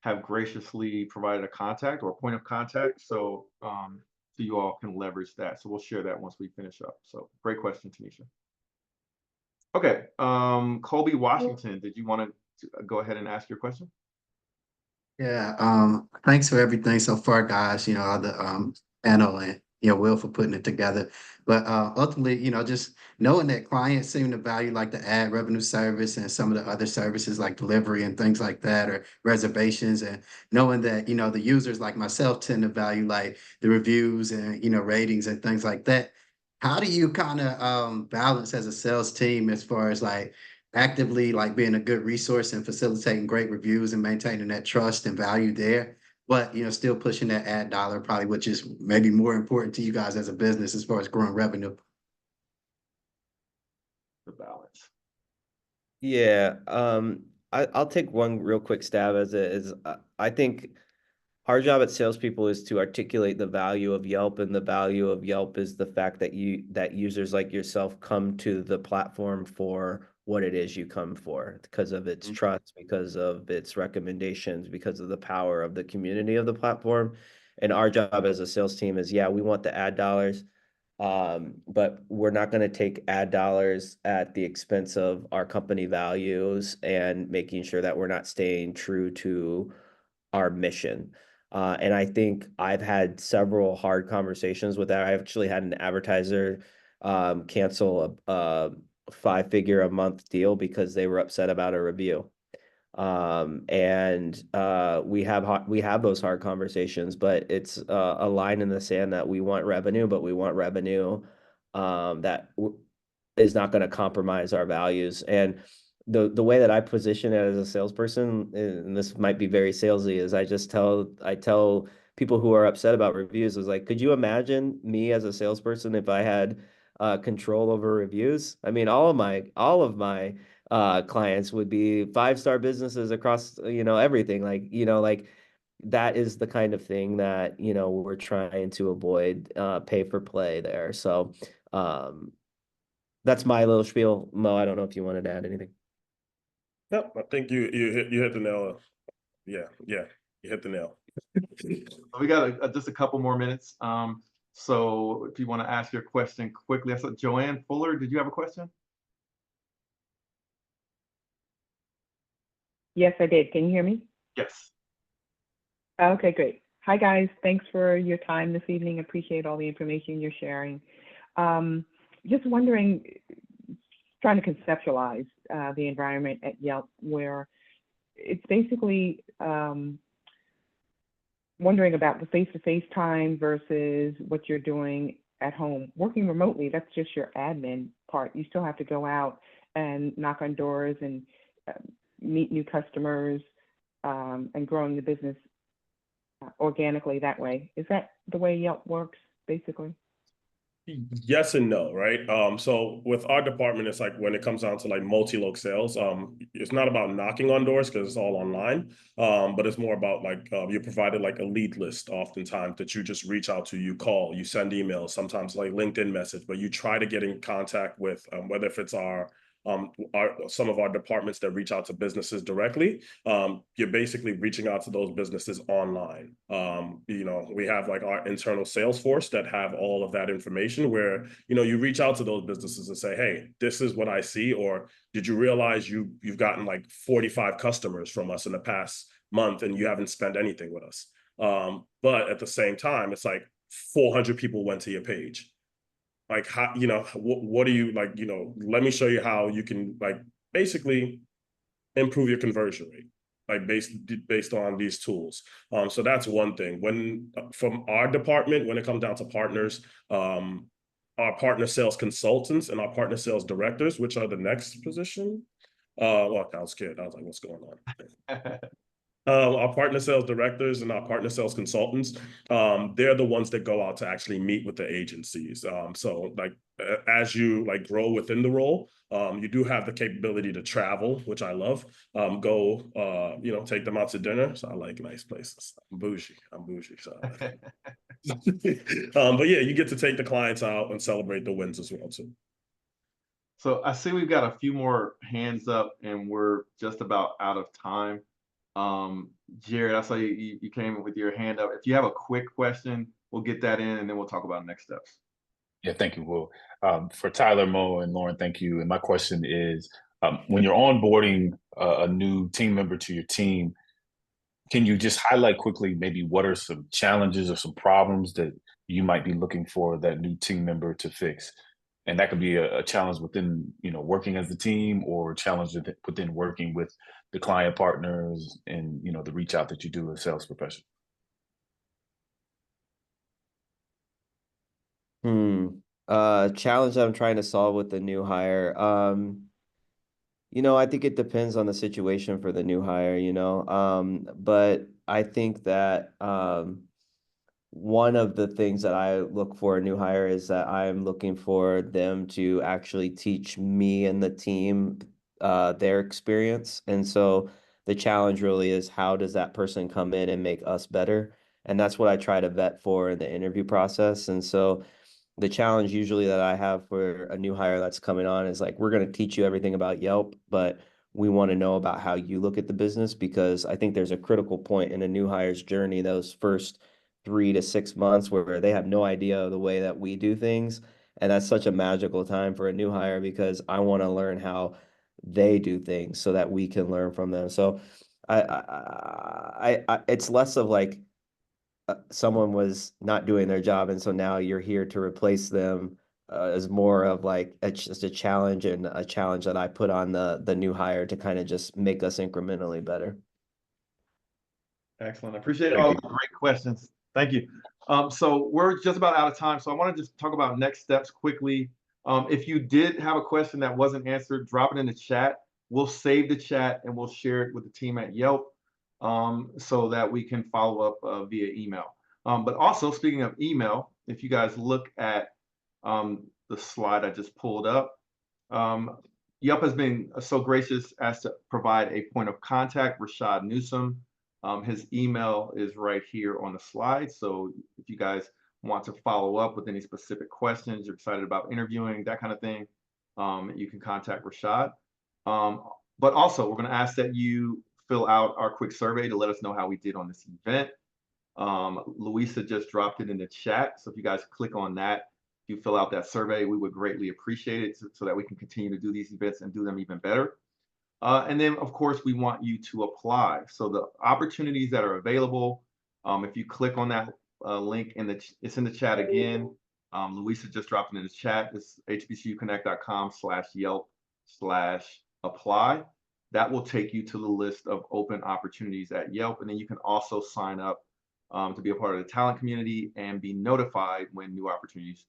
have graciously provided a contact or a point of contact, so you all can leverage that. So we'll share that once we finish up. So great question, Tanisha. Okay, Colby Washington, did you want to go ahead and ask your question? Yeah, thanks for everything so far, guys. All the panel and Will for putting it together. But ultimately, just knowing that clients seem to value like the ad revenue service and some of the other services like delivery and things like that, or reservations, and knowing that the users like myself tend to value like the reviews and ratings and things like that. How do you kind of balance as a sales team as far as like actively like being a good resource and facilitating great reviews and maintaining that trust and value there, but still pushing that ad dollar, probably, which is maybe more important to you guys as a business as far as growing revenue? The balance. Yeah, I'll take one real quick stab as it is. I think our job as salespeople is to articulate the value of Yelp, and the value of Yelp is the fact that users like yourself come to the platform for what it is you come for, because of its trust, because of its recommendations, because of the power of the community of the platform. And our job as a sales team is, yeah, we want the ad dollars, but we're not going to take ad dollars at the expense of our company values and making sure that we're not staying true to our mission. And I think I've had several hard conversations with that. I actually had an advertiser cancel a 5-figure a month deal because they were upset about a review. And we have those hard conversations, but it's a line in the sand that we want revenue, but we want revenue that is not going to compromise our values. And the way that I position it as a salesperson, and this might be very salesy, is I tell people who are upset about reviews, is like, could you imagine me as a salesperson if I had control over reviews? I mean, all of my clients would be 5-star businesses across everything, like that is the kind of thing that we're trying to avoid, pay for play there. So that's my little spiel. Mo, I don't know if you wanted to add anything. Yep, I think you hit the nail. Yeah, you hit the nail. We got just a couple more minutes. So if you want to ask your question quickly, I said Joanne Fuller, did you have a question? Yes, I did. Can you hear me? Yes. Okay, great. Hi, guys. Thanks for your time this evening. Appreciate all the information you're sharing. Just wondering, trying to conceptualize the environment at Yelp, where it's basically wondering about the face-to-face time versus what you're doing at home. Working remotely, that's just your admin part. You still have to go out and knock on doors and meet new customers and growing the business organically that way. Is that the way Yelp works, basically? Yes and no, right? So with our department, it's like when it comes down to like multi-loc sales, it's not about knocking on doors because it's all online, but it's more about like you're provided like a lead list oftentimes that you just reach out to, you call, you send emails, sometimes like LinkedIn message, but you try to get in contact with whether if it's some of our departments that reach out to businesses directly. You're basically reaching out to those businesses online. We have like our internal sales force that have all of that information where, you reach out to those businesses and say, hey, this is what I see, or did you realize you've gotten like 45 customers from us in the past month and you haven't spent anything with us. But at the same time, it's like 400 people went to your page. Like, how, what do you like, let me show you how you can like basically improve your conversion rate, like based on these tools. So that's one thing. From our department, when it comes down to partners, our partner sales consultants and our partner sales directors, which are the next position. Well, I was scared. I was like, what's going on? Our partner sales directors and our partner sales consultants, they're the ones that go out to actually meet with the agencies. So like as you like grow within the role, you do have the capability to travel, which I love. Take them out to dinner. So I like nice places. I'm bougie. So but yeah, you get to take the clients out and celebrate the wins as well too. So I see we've got a few more hands up and we're just about out of time. Jared, I saw you came with your hand up. If you have a quick question, we'll get that in and then we'll talk about next steps. Yeah, thank you, Will. For Tyler, Mo, and Lauren, thank you. And my question is, when you're onboarding a new team member to your team, can you just highlight quickly maybe what are some challenges or some problems that you might be looking for that new team member to fix? And that could be a challenge within, working as a team, or a challenge within working with the client partners and, the reach out that you do as a sales professional. Challenge I'm trying to solve with the new hire. I think it depends on the situation for the new hire, but I think that one of the things that I look for a new hire is that I'm looking for them to actually teach me and the team their experience. And so the challenge really is, how does that person come in and make us better? And that's what I try to vet for in the interview process. And so the challenge usually that I have for a new hire that's coming on is like, we're going to teach you everything about Yelp, but we want to know about how you look at the business, because I think there's a critical point in a new hire's journey, those first 3 to 6 months, where they have no idea of the way that we do things. And that's such a magical time for a new hire, because I want to learn how they do things so that we can learn from them. So it's less of like someone was not doing their job, and so now you're here to replace them, is more of like just a challenge, and a challenge that I put on the new hire to kind of just make us incrementally better. Excellent. I appreciate all the great questions. Thank you. So we're just about out of time. So I want to just talk about next steps quickly. If you did have a question that wasn't answered, drop it in the chat. We'll save the chat and we'll share it with the team at Yelp, so that we can follow up via email. But also, speaking of email, if you guys look at the slide I just pulled up, Yelp has been so gracious as to provide a point of contact, Rashad Newsom. His email is right here on the slide. So if you guys want to follow up with any specific questions, you're excited about interviewing, that kind of thing, you can contact Rashad. But also, we're going to ask that you fill out our quick survey to let us know how we did on this event. Louisa just dropped it in the chat. So if you guys click on that, if you fill out that survey, we would greatly appreciate it, so that we can continue to do these events and do them even better. And then, of course, we want you to apply. So the opportunities that are available, If you click on that link it's in the chat again. Louisa just dropped it in the chat. It's hbcuconnect.com/Yelp/apply. That will take you to the list of open opportunities at Yelp. And then you can also sign up to be a part of the talent community and be notified when new opportunities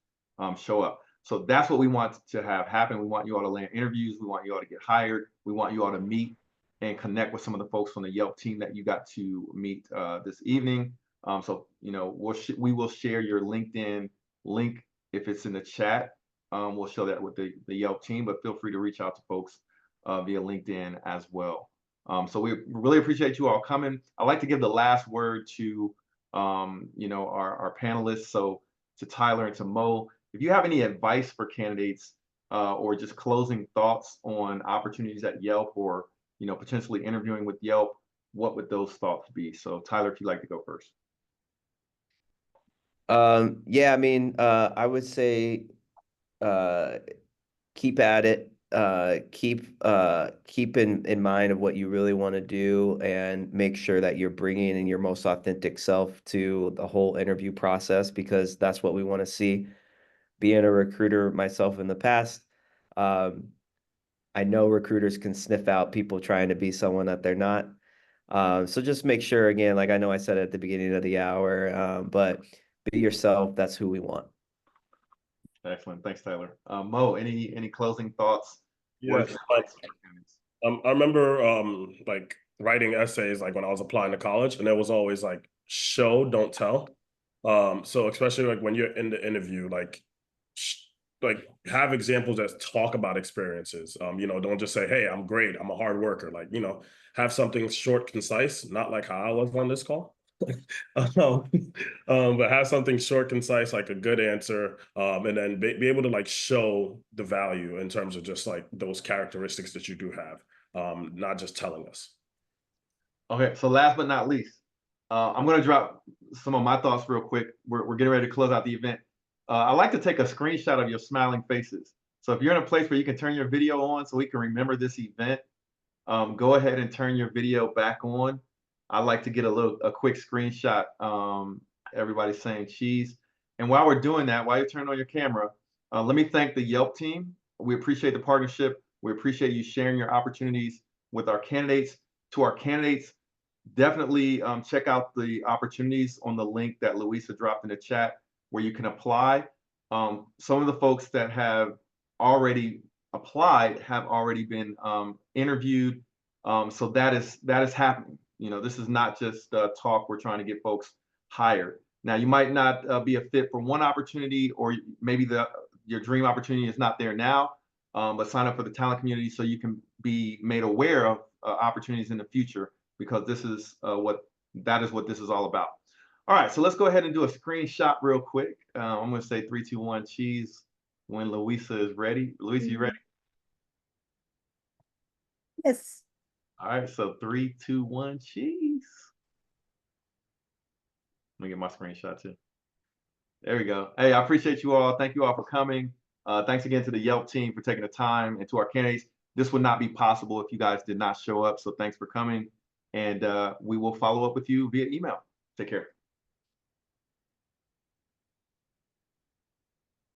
show up. So that's what we want to have happen. We want you all to land interviews. We want you all to get hired. We want you all to meet and connect with some of the folks from the Yelp team that you got to meet this evening. So, you know, we will share your LinkedIn link if it's in the chat. We'll show that with the Yelp team, but feel free to reach out to folks via LinkedIn as well. So we really appreciate you all coming. I'd like to give the last word to, you know, our panelists. So to Tyler and to Mo, if you have any advice for candidates or just closing thoughts on opportunities at Yelp or, you know, potentially interviewing with Yelp, what would those thoughts be? So Tyler, if you'd like to go first. Yeah, I mean, I would say keep at it. Keep in mind of what you really want to do and make sure that you're bringing in your most authentic self to the whole interview process, because that's what we want to see. Being a recruiter myself in the past, I know recruiters can sniff out people trying to be someone that they're not. So just make sure, again, like I know I said at the beginning of the hour, but be yourself. That's who we want. Excellent. Thanks, Tyler. Mo, any closing thoughts? Yes. I remember like writing essays like when I was applying to college, and there was always like show, don't tell. So especially like when you're in the interview, like have examples that talk about experiences. You know, don't just say, hey, I'm great, I'm a hard worker. Like, you know, have something short, concise, not like how I was on this call. But have something short, concise, like a good answer, and then be able to like show the value in terms of just like those characteristics that you do have, not just telling us. Okay, so last but not least, I'm going to drop some of my thoughts real quick. We're getting ready to close out the event. I like to take a screenshot of your smiling faces. So if you're in a place where you can turn your video on so we can remember this event, go ahead and turn your video back on. I like to get a quick screenshot. Everybody's saying cheese. And while we're doing that, while you're turning on your camera, let me thank the Yelp team. We appreciate the partnership. We appreciate you sharing your opportunities with our candidates. To our candidates, definitely check out the opportunities on the link that Louisa dropped in the chat where you can apply. Some of the folks that have already applied have already been interviewed. So that is happening. You know, this is not just talk. We're trying to get folks hired. Now, you might not be a fit for one opportunity, or maybe your dream opportunity is not there now, but sign up for the talent community so you can be made aware of opportunities in the future, because this is what this is all about. All right, so let's go ahead and do a screenshot real quick. I'm going to say 3, 2, 1, cheese when Louisa is ready. Louisa, you ready? Yes. All right, so 3, 2, 1, cheese. Let me get my screenshot too. There we go. Hey, I appreciate you all. Thank you all for coming. Thanks again to the Yelp team for taking the time, and to our candidates. This would not be possible if you guys did not show up. So thanks for coming, and we will follow up with you via email. Take care.